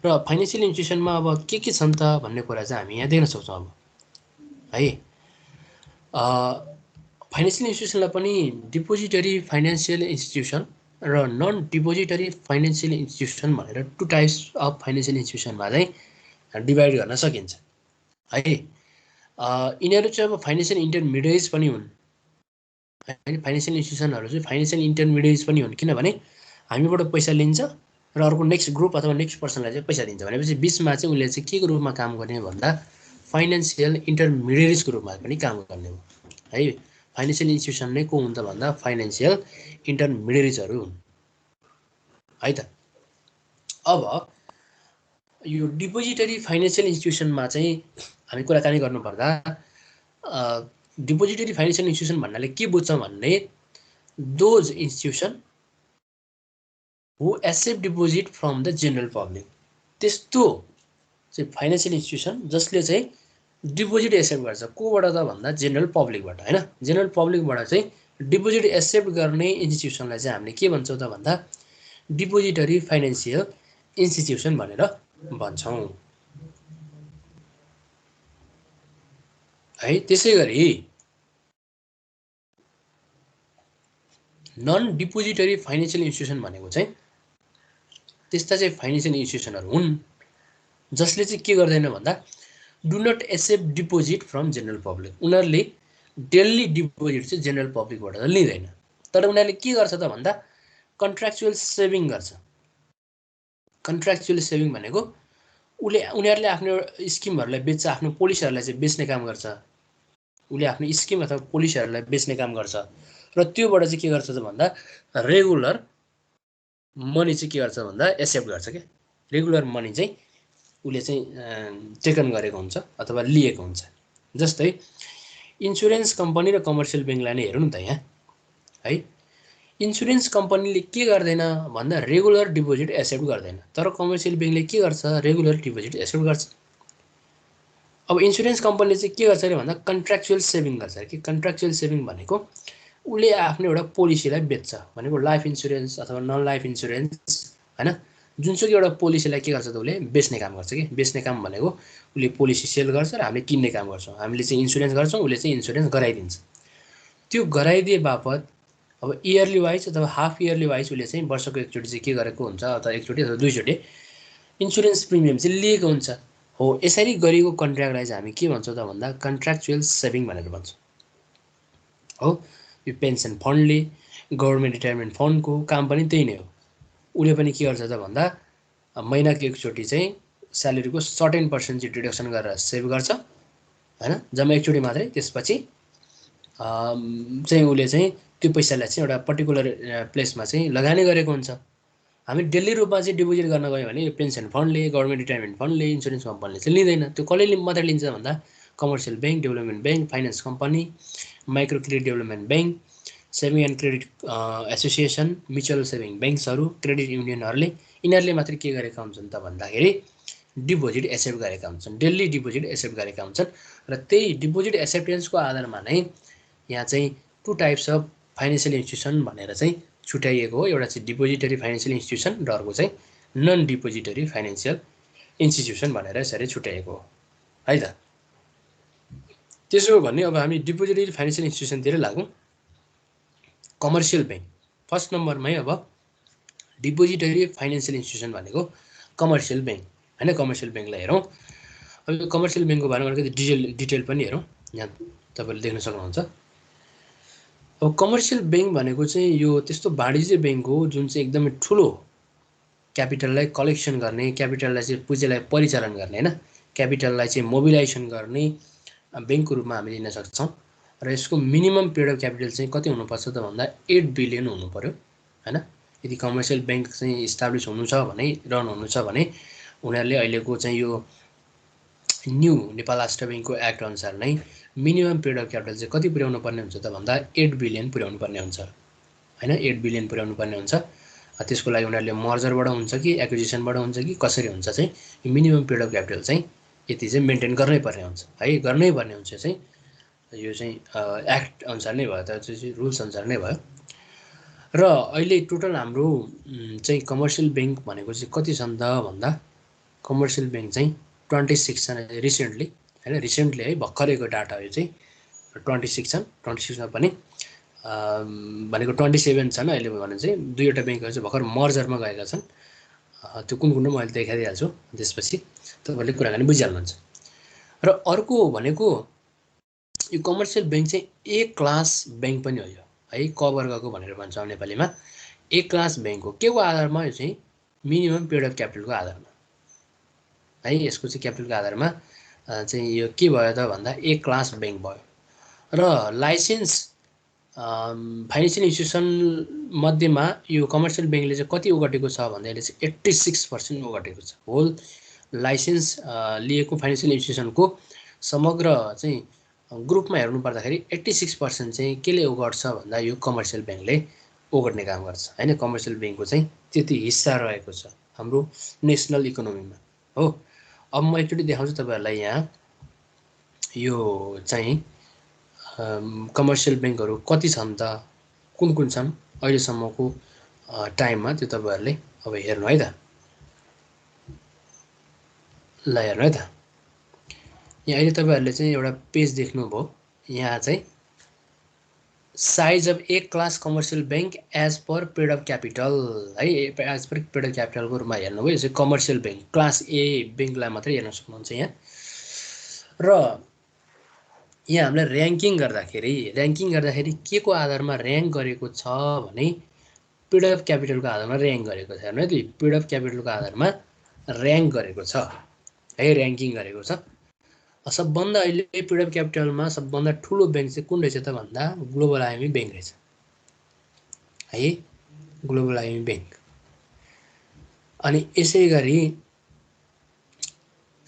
र फाइनेन्सियल इन्स्टिट्युसनमा अब के छन् त भन्ने कुरा चाहिँ हामी यहाँ देख्न सक्छौँ अब है। फाइनेन्सियल इन्स्टिट्युसनलाई पनि डिपोजिटरी फाइनेन्सियल इन्स्टिट्युसन र नन डिपोजिटरी फाइनेन्सियल इन्स्टिट्युसन भनेर 2 टाइप्स अफ फाइनेन्सियल इन्स्टिट्युसनमा चाहिँ डिभाइड गर्न सकिन्छ है। यिनीहरू चाहिँ अब फाइनेन्सियल इन्टरमिडिएट्स पनि हुन् हैन। फाइनेन्सियल इन्स्टिट्युसनहरू चाहिँ फाइनेन्सियल इन्टरमिडिएट्स पनि हुन्, किनभने हामीबाट पैसा लिन्छ र अर्को नेक्स्ट ग्रुप अथवा नेक्स्ट पर्सनलाई चाहिँ पैसा दिन्छ भनेपछि बिचमा चाहिँ उनले चाहिँ के को रूपमा काम गर्ने भन्दा फाइनेन्सियल इन्टरमिडिएट्सको रूपमा पनि काम गर्ने हो है। फाइनेन्सियल इन्स्टिट्युसन नै को हुन् त भन्दा फाइनेन्सियल इन्टरमिडिएट्सहरू हुन् है त। अब यो डिपोजिटरी फाइनेन्सियल इन्स्टिट्युसनमा चाहिँ हामी कुराकानी गर्नुपर्दा डिपोजिटरी फाइनेन्सियल इन्स्टिट्युसन भन्नाले के बुझ्छ भन्ने those institution who accept deposit from the general public, त्यस्तो चाहिँ फाइनेन्सियल इन्स्टिट्युसन जसले चाहिँ डिपोजिट एक्सेप्ट गर्छ कोबाट त भन्दा जेनरल पब्लिकबाट हैन। जेनरल पब्लिकबाट चाहिँ डिपोजिट एक्सेप्ट गर्ने इन्स्टिट्युसनलाई चाहिँ हामीले के भन्छौँ त भन्दा डिपोजिटरी फाइनेन्सियल इन्स्टिट्युसन भनेर भन्छौँ है। त्यसै गरी नन डिपोजिटरी फाइनेन्सियल इन्स्टिट्युसन भनेको चाहिँ त्यस्ता चाहिँ फाइनेन्सियल इन्स्टिट्युसनहरू हुन् जसले चाहिँ के गर्दैन भन्दा do not accept deposit from general public. उनीहरूले डेली डिपोजिट चाहिँ जेनरल पब्लिकबाट त लिँदैन, तर उनीहरूले के गर्छ त भन्दा कन्ट्र्याक्चुअल सेभिङ गर्छ। कन्ट्र्याक्चुअल सेभिङ भनेको उनीहरूले आफ्नो स्किमहरूलाई बेच्छ, आफ्नो पोलिसीहरूलाई चाहिँ बेच्ने काम गर्छ। उसले आफ्नो स्किम अथवा पोलिसीहरूलाई बेच्ने काम गर्छ र त्योबाट चाहिँ के गर्छ त भन्दा रेगुलर मनी चाहिँ के गर्छ भन्दा एक्सेप्ट गर्छ क्या। रेगुलर मनी चाहिँ उसले चाहिँ टेकन गरेको हुन्छ अथवा लिएको हुन्छ। जस्तै इन्सुरेन्स कम्पनी र कमर्सियल ब्याङ्कलाई नै हेरौँ न त यहाँ है। इन्सुरेन्स कम्पनीले के गर्दैन भन्दा रेगुलर डिपोजिट एक्सेप्ट गर्दैन, तर कमर्सियल ब्याङ्कले के गर्छ रेगुलर डिपोजिट एक्सेप्ट गर्छ। अब इन्सुरेन्स कम्पनीले चाहिँ के गर्छ अरे भन्दा कन्ट्र्याक्चुअल सेभिङ गर्छ कि कन्ट्र्याक्चुअल सेभिङ भनेको उसले आफ्नो एउटा पोलिसीलाई बेच्छ भनेको लाइफ इन्सुरेन्स अथवा नन लाइफ इन्सुरेन्स हैन। जुनसुकै एउटा पोलिसीलाई के गर्छ त उसले बेच्ने काम गर्छ कि। बेच्ने काम भनेको उसले पोलिसी सेल गर्छ र हामीले किन्ने काम गर्छौँ। हामीले चाहिँ इन्सुरेन्स गर्छौँ, उसले चाहिँ इन्सुरेन्स गराइदिन्छ। त्यो गराइदिए बापत अब इयरली वाइज अथवा हाफ इयरली वाइज उसले चाहिँ वर्षको एकचोटि चाहिँ के गरेको हुन्छ अथवा एकचोटि अथवा दुईचोटि इन्सुरेन्स प्रिमियम चाहिँ लिएको हुन्छ। हो यसरी गरेको कन्ट्र्याक्टलाई चाहिँ हामी के भन्छौँ त भन्दा कन्ट्र्याक्चुअल सेभिङ भनेर भन्छौँ हो। यो पेन्सन फन्डले गभर्मेन्ट रिटायरमेन्ट फन्डको काम पनि त्यही नै हो। उसले पनि के गर्छ त भन्दा महिनाको एकचोटि चाहिँ स्यालेरीको सर्टेन पर्सेन्ट चाहिँ डिडक्सन गरेर सेभ गर्छ हैन, जम्मा एकचोटि मात्रै। त्यसपछि चाहिँ उसले चाहिँ त्यो पैसालाई चाहिँ एउटा पर्टिकुलर प्लेसमा चाहिँ लगानी गरेको हुन्छ। हामी डेली रूपमा चाहिँ डिपोजिट गर्न गयो भने यो पेन्सन फन्डले गभर्मेन्ट रिटायरमेन्ट फन्डले इन्सुरेन्स कम्पनीले चाहिँ लिँदैन। त्यो कसले मात्रै लिन्छ भन्दा commercial bank, development bank, finance company, micro credit development bank, saving and credit association, mutual saving ब्याङ्क्सहरू, क्रेडिट युनियनहरूले यिनीहरूले मात्रै के गरेका हुन्छन् त भन्दाखेरि डिपोजिट एक्सेप्ट गरेका हुन्छन्, डेली डिपोजिट एक्सेप्ट गरेका हुन्छन्। र त्यही डिपोजिट एक्सेप्टेन्सको आधारमा नै यहाँ चाहिँ 2 टाइप्स अफ फाइनेन्सियल इन्स्टिट्युसन भनेर चाहिँ छुट्याइएको हो। एउटा चाहिँ डिपोजिटरी फाइनेन्सियल इन्स्टिट्युसन र अर्को चाहिँ नन डिपोजिटरी फाइनेन्सियल इन्स्टिट्युसन भनेर यसरी छुट्याइएको हो है त। त्यसो हो भने अब हामी डिपोजिटरी फाइनेन्सियल इन्स्टिट्युसनतिर लागौँ। कमर्सियल ब्याङ्क फर्स्ट नम्बरमै। अब डिपोजिटरी फाइनेन्सियल इन्स्टिट्युसन भनेको कमर्सियल ब्याङ्क हैन। कमर्सियल ब्याङ्कलाई हेरौँ। अब यो कमर्सियल ब्याङ्कको बारेमा अलिकति डिटेल पनि हेरौँ। यहाँ तपाईँले देख्न सक्नुहुन्छ। अब कमर्सियल ब्याङ्क भनेको चाहिँ यो त्यस्तो वाणिज्य ब्याङ्क हो जुन चाहिँ एकदमै ठुलो क्यापिटललाई कलेक्सन गर्ने, क्यापिटललाई चाहिँ पुँजीलाई परिचालन गर्ने हैन, क्यापिटललाई चाहिँ मोबिलाइजेसन गर्ने ब्याङ्कको रूपमा हामी लिन सक्छौँ। र यसको मिनिमम पिरियड अफ क्यापिटल चाहिँ कति हुनुपर्छ त भन्दा 8 बिलियन हुनु पर्यो हैन। यदि कमर्सियल ब्याङ्क चाहिँ इस्टाब्लिस हुनु छ भने, रन हुनु छ भने उनीहरूले अहिलेको चाहिँ यो न्यू नेपाल राष्ट्र ब्याङ्कको एक्ट अनुसार नै मिनिमम पिरियड अफ क्यापिटल चाहिँ कति पुर्याउनु पर्ने हुन्छ त भन्दा 8 बिलियन पुर्याउनु पर्ने हुन्छ हैन। 8 बिलियन पुर्याउनु पर्ने हुन्छ। त्यसको लागि उनीहरूले मर्जरबाट हुन्छ कि एक्विजिसनबाट हुन्छ कि कसरी हुन्छ चाहिँ यो मिनिमम पिरियड अफ क्यापिटल चाहिँ यति चाहिँ मेन्टेन गर्नै पर्ने हुन्छ है। गर्नै पर्ने हुन्छ चाहिँ यो चाहिँ एक्ट अनुसार नै भयो, त चाहिँ रुल्स अनुसार नै भयो। र अहिले टोटल हाम्रो चाहिँ कमर्सियल ब्याङ्क भनेको चाहिँ कति छन् त भन्दा कमर्सियल ब्याङ्क चाहिँ 26 छन् रिसेन्टली हैन। रिसेन्टली है भर्खरैको डाटा यो चाहिँ 26 छन्, 26 मा पनि भनेको 27 छन् अहिले भने चाहिँ 2वटा ब्याङ्कहरू चाहिँ भर्खर मर्जरमा गएका छन्। त्यो कुन कुन म अहिले देखाइदिइहाल्छु, त्यसपछि तपाईँले कुराकानी बुझिहाल्नुहुन्छ। र अर्को भनेको यो कमर्सियल ब्याङ्क चाहिँ ए क्लास ब्याङ्क पनि हो, यो है क वर्गको भनेर भन्छौँ नेपालीमा। ए क्लास ब्याङ्क हो, के को आधारमा? यो चाहिँ मिनिमम पिरियड अफ क्यापिटलको आधारमा है, यसको चाहिँ क्यापिटलको आधारमा चाहिँ यो के भयो त भन्दा ए क्लास ब्याङ्क भयो। र लाइसेन्स फाइनेन्सियल इन्स्टिट्युसन मध्येमा यो कमर्सियल ब्याङ्कले चाहिँ कति ओगटेको छ भन्दा यसले चाहिँ 86% ओगटेको छ। होल लाइसेन्स लिएको फाइनेन्सियल इन्स्टिट्युसनको समग्र चाहिँ ग्रुपमा हेर्नु पर्दाखेरि 86% चाहिँ केले ओगट्छ भन्दा यो कमर्सियल ब्याङ्कले ओगट्ने काम गर्छ हैन। कमर्सियल ब्याङ्कको चाहिँ त्यति हिस्सा रहेको छ हाम्रो नेसनल इकोनोमीमा हो। अब म एकचोटि देखाउँछु तपाईँहरूलाई यहाँ यो चाहिँ कमर्सियल ब्याङ्कहरू कति छन् त, कुन कुन छन् अहिलेसम्मको टाइममा, त्यो तपाईँहरूले अब हेर्नु है त। ल हेर्नु है त, यहाँ अहिले तपाईँहरूले चाहिँ एउटा पेज देख्नुभयो, यहाँ चाहिँ size of A class commercial bank as per period of capital है, एज पर पिरियड अफ क्यापिटलको रूपमा हेर्नुभयो। यो चाहिँ कमर्सियल ब्याङ्क क्लास ए ब्याङ्कलाई मात्रै हेर्न सक्नुहुन्छ यहाँ। र यहाँ हामीलाई ऱ्याङ्किङ गर्दाखेरि के को आधारमा ऱ्याङ्क गरेको छ भने पिरियड अफ क्यापिटलको आधारमा ऱ्याङ्क गरेको छ। हेर्नु है, त्यो पिरियड अफ क्यापिटलको आधारमा ऱ्याङ्क गरेको छ है, ऱ्याङ्किङ गरेको छ। सबभन्दा अहिले पिरियड अफ क्यापिटलमा सबभन्दा ठुलो ब्याङ्क चाहिँ कुन रहेछ त भन्दा ग्लोबल आइएमई ब्याङ्क रहेछ है, ग्लोबल आइएमई ब्याङ्क। अनि यसै गरी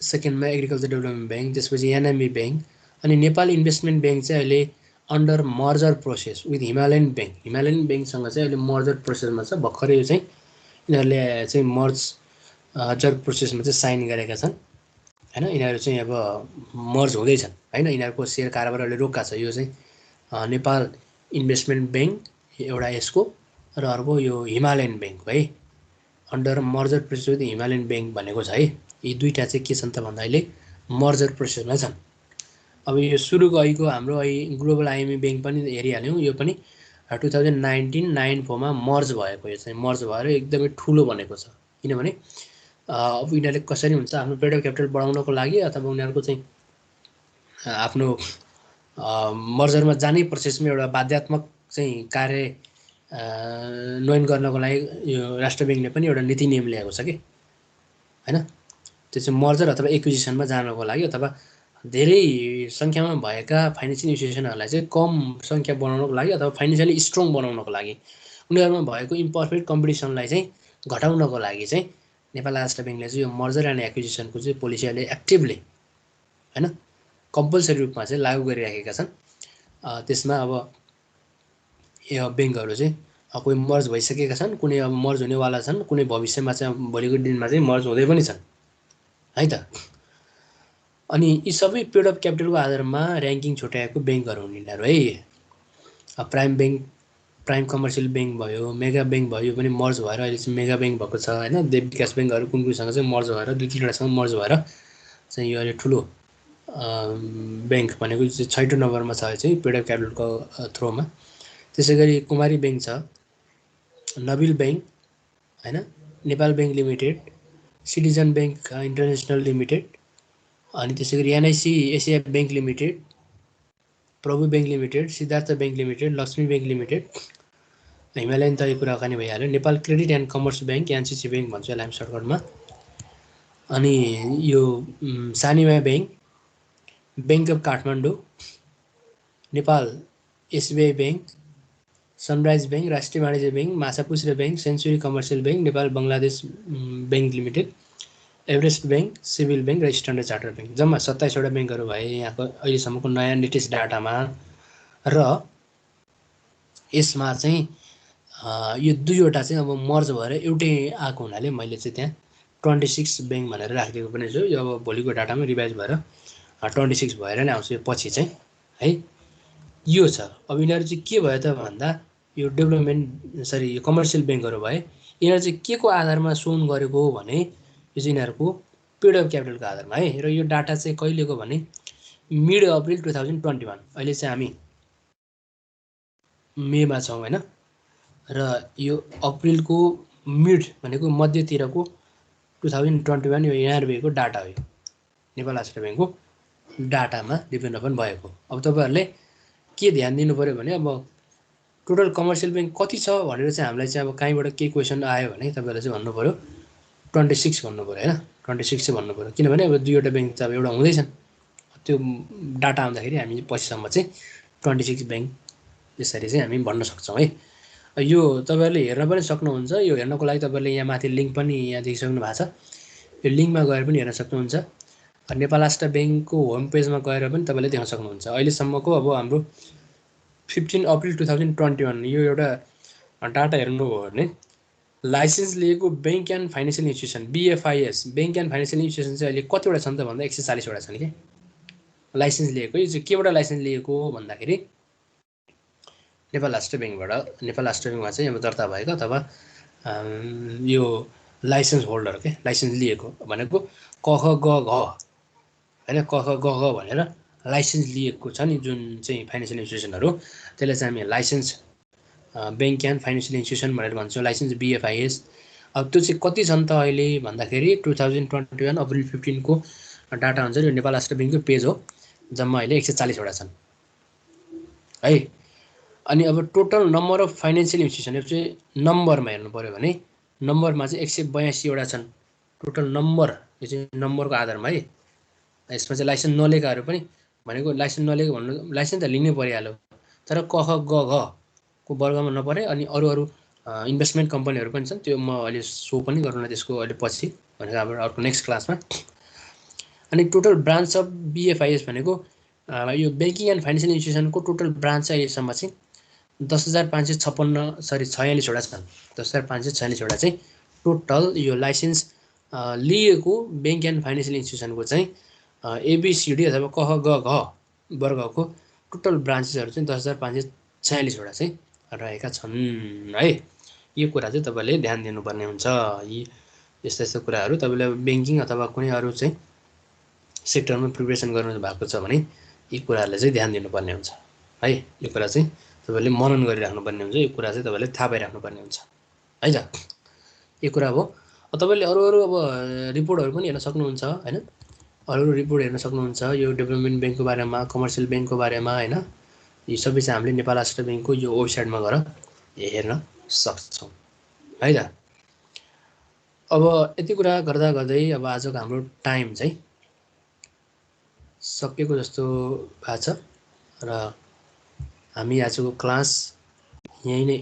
सेकेन्डमा एग्रिकल्चर डेभलपमेन्ट ब्याङ्क, त्यसपछि एनएमई ब्याङ्क। अनि नेपाल इन्भेस्टमेन्ट ब्याङ्क चाहिँ अहिले under merger process with Himalayan bank. Himalayan ब्याङ्कसँग चाहिँ अहिले मर्जर प्रोसेसमा छ, भर्खरै यो चाहिँ यिनीहरूले चाहिँ मर्जर प्रोसेसमा चाहिँ साइन गरेका छन् हैन। यिनीहरू चाहिँ अब मर्ज हुँदैछन् हैन, यिनीहरूको सेयर कारोबार अहिले रोक्का छ। यो चाहिँ नेपाल इन्भेस्टमेन्ट ब्याङ्क एउटा यसको, र अर्को यो हिमालयन ब्याङ्क है, under merger process with Himalayan bank भनेको छ है। यी दुईवटा चाहिँ के छन् त भन्दा अहिले मर्जर प्रोसेसमा छन्। अब यो सुरु गएको हाम्रो ग्लोबल आइएमई ब्याङ्क पनि हेरिहाल्यौँ, यो पनि 2019-94मा मर्ज भएको, यो चाहिँ मर्ज भएर एकदमै ठुलो बनेको छ। किनभने अब यिनीहरूले कसरी हुन्छ आफ्नो पिरियड अफ क्यापिटल बढाउनको लागि अथवा उनीहरूको चाहिँ आफ्नो मर्जरमा जाने प्रोसेसमा एउटा बाध्यात्मक चाहिँ कार्यान्वयन गर्नको लागि यो राष्ट्र ब्याङ्कले पनि एउटा नीति नियम ल्याएको छ कि हैन। त्यो चाहिँ मर्जर अथवा एक्विजिसनमा जानको लागि अथवा धेरै सङ्ख्यामा भएका फाइनेन्सियल इन्स्टिट्युसनहरूलाई चाहिँ कम सङ्ख्या बनाउनको लागि अथवा फाइनेन्सियली स्ट्रङ बनाउनको लागि, उनीहरूमा भएको इम्पर्फेक्ट कम्पिटिसनलाई चाहिँ घटाउनको लागि चाहिँ नेपाल राष्ट्र ब्याङ्कले चाहिँ यो मर्जर एन्ड एक्विजिसनको चाहिँ पोलिसी अहिले एक्टिभली हैन कम्पलसरी रूपमा चाहिँ लागू गरिराखेका छन्। त्यसमा अब यो ब्याङ्कहरू चाहिँ कोही मर्ज भइसकेका छन्, कुनै अब मर्ज हुनेवाला छन्, कुनै भविष्यमा चाहिँ भोलिको दिनमा चाहिँ मर्ज हुँदै पनि छन् है त। अनि यी सबै पिरियड अफ क्यापिटलको आधारमा ऱ्याङ्किङ छुट्याएको ब्याङ्कहरू हुन् यिनीहरू है। Prime bank, prime commercial bank भयो, मेगा ब्याङ्क भयो, यो पनि मर्ज भएर अहिले चाहिँ मेगा ब्याङ्क भएको छ हैन। देव विकास ब्याङ्कहरू कुन कुनसँग चाहिँ मर्ज भएर 2-3वटासँग मर्ज भएर चाहिँ यो अहिले ठुलो ब्याङ्क भनेको चाहिँ 6औं नम्बरमा छ चाहिँ पिरियड अफ क्यापिटलको थ्रोमा। त्यसै गरी कुमारी ब्याङ्क छ, नबिल ब्याङ्क हैन, Nepal bank limited, citizen bank international limited, अनि त्यसै गरी NIC Asia bank limited, Prabhu bank limited, Siddhartha bank limited, Laxmi bank limited, Himalayan त यो कुराकानी भइहाल्यो, Nepal credit and commerce bank NCC bank भन्छ यसलाई हामी सर्टकटमा। अनि यो Sanima bank, bank of Kathmandu, Nepal SBI bank, sunrise bank, Rashtriya Banijya bank, Machhapuchchhre bank, century commercial bank, Nepal Bangladesh bank limited, Everest bank, civil bank र स्ट्यान्डर्ड चार्टर्ड ब्याङ्क। जम्मा 27वटा ब्याङ्कहरू भए यहाँको अहिलेसम्मको नयाँ लेटेस्ट डाटामा। र यसमा चाहिँ यो 2वटा चाहिँ अब मर्ज भएर एउटै आएको हुनाले मैले चाहिँ त्यहाँ 26 ब्याङ्क भनेर राखिदिएको पनि छु। यो अब भोलिको डाटामा रिभाइज भएर 26 भएर नै आउँछ यो पछि चाहिँ है। यो छ। अब यिनीहरू चाहिँ के भयो त भन्दा यो यो कमर्सियल ब्याङ्कहरू भए, यिनीहरू चाहिँ के को आधारमा सोन गरेको भने यो चाहिँ यिनीहरूको पिरियड अफ क्यापिटलको आधारमा है। र यो डाटा चाहिँ कहिलेको भने मिड अप्रिल 2021, अहिले चाहिँ हामी मेमा छौँ होइन, र यो अप्रिलको मिड भनेको मध्यतिरको 2021 यो एनआरबीको डाटा हो, नेपाल राष्ट्र ब्याङ्कको डाटामा डिपेन्ड भएको। अब तपाईँहरूले के ध्यान दिनु पऱ्यो भने अब टोटल कमर्सियल ब्याङ्क कति छ भनेर चाहिँ हामीलाई चाहिँ अब कहीँबाट केही क्वेसन आयो भने तपाईँहरूले चाहिँ भन्नु पऱ्यो 26 भन्नु पऱ्यो होइन, 26 चाहिँ भन्नु पऱ्यो, किनभने अब दुईवटा ब्याङ्क त अब एउटा हुँदैछन्, त्यो डाटा आउँदाखेरि हामी पछिसम्म चाहिँ 26 ब्याङ्क यसरी चाहिँ हामी भन्न सक्छौँ है। यो तपाईँहरूले हेर्न पनि सक्नुहुन्छ, यो हेर्नको लागि तपाईँहरूले यहाँ माथि लिङ्क पनि यहाँ देखिसक्नु भएको छ, यो लिङ्कमा गएर पनि हेर्न सक्नुहुन्छ। नेपाल राष्ट्र ब्याङ्कको होम पेजमा गएर पनि तपाईँले देख्न सक्नुहुन्छ अहिलेसम्मको अब हाम्रो 15 अप्रिल 2021 यो एउटा डाटा हेर्नुभयो भने लाइसेन्स लिएको bank and financial institution BFIS bank and financial institution चाहिँ अहिले कतिवटा छन् त भन्दा 140वटा छन् कि लाइसेन्स लिएको। यो चाहिँ केबाट लाइसेन्स लिएको भन्दाखेरि नेपाल राष्ट्र ब्याङ्कबाट, नेपाल राष्ट्र ब्याङ्कमा चाहिँ अब दर्ता भएको अथवा यो लाइसेन्स होल्डर के लाइसेन्स लिएको भनेको क ख ग घ होइन, क ख ग घ भनेर लाइसेन्स लिएको छ नि जुन चाहिँ फाइनेन्सियल इन्स्टिट्युसनहरू, त्यसलाई चाहिँ हामी licence bank and financial institution भनेर भन्छौँ, लाइसेन्स BFIS। अब त्यो चाहिँ कति छन् त अहिले भन्दाखेरि 2021 अप्रिल 15 को डाटा हुन्छ, यो नेपाल राष्ट्र ब्याङ्कको पेज हो, जम्मा अहिले 140वटा छन् है। अनि अब total number of financial institution यो चाहिँ नम्बरमा हेर्नु पऱ्यो भने नम्बरमा चाहिँ 182वटा छन् टोटल नम्बर, यो चाहिँ नम्बरको आधारमा है। यसमा चाहिँ लाइसेन्स नलिएकाहरू पनि भनेको लाइसेन्स नलिएको भन्नु लाइसेन्स त लिनै परिहाल्यो, तर क ख ग घ को वर्गमा नपरे। अनि अरू अरू इन्भेस्टमेन्ट कम्पनीहरू पनि छन्, त्यो म अहिले सो पनि गरौँला त्यसको अहिले पछि भनेको अब अर्को नेक्स्ट क्लासमा। अनि टोटल ब्रान्च अफ BFIS भनेको यो ब्याङ्किङ एन्ड फाइनेन्सियल इन्स्टिट्युसनको टोटल ब्रान्च चाहिँ अहिलेसम्म चाहिँ 10,546वटा छन्। 10,546वटा चाहिँ टोटल यो लाइसेन्स लिएको ब्याङ्क एन्ड फाइनेन्सियल इन्स्टिट्युसनको चाहिँ ABCD अथवा क ख ग घ वर्गको टोटल ब्रान्चेसहरू चाहिँ 10,546वटा चाहिँ रहेका छन् है। यो कुरा चाहिँ तपाईँले ध्यान दिनुपर्ने हुन्छ। यी यस्ता यस्ता कुराहरू तपाईँले ब्याङ्किङ अथवा कुनै अरू चाहिँ सेक्टरमा प्रिपरेसन गर्नु भएको छ भने यी कुराहरूलाई चाहिँ ध्यान दिनुपर्ने हुन्छ है। यो कुरा चाहिँ तपाईँले मनन गरिराख्नुपर्ने हुन्छ, यो कुरा चाहिँ तपाईँले थाहा पाइराख्नुपर्ने हुन्छ है त। यो कुरा हो। तपाईँले अरू अरू अब रिपोर्टहरू पनि हेर्न सक्नुहुन्छ होइन, अरू रिपोर्ट हेर्न सक्नुहुन्छ यो डेभलपमेन्ट ब्याङ्कको बारेमा, कमर्सियल ब्याङ्कको बारेमा होइन। यो सबै चाहिँ हामीले नेपाल राष्ट्र ब्याङ्कको यो वेबसाइटमा गएर हेर्न सक्छौँ है त। अब यति कुरा गर्दा गर्दै अब आजको हाम्रो टाइम चाहिँ सकिएको जस्तो भएको छ र हामी आजको क्लास यहीँ नै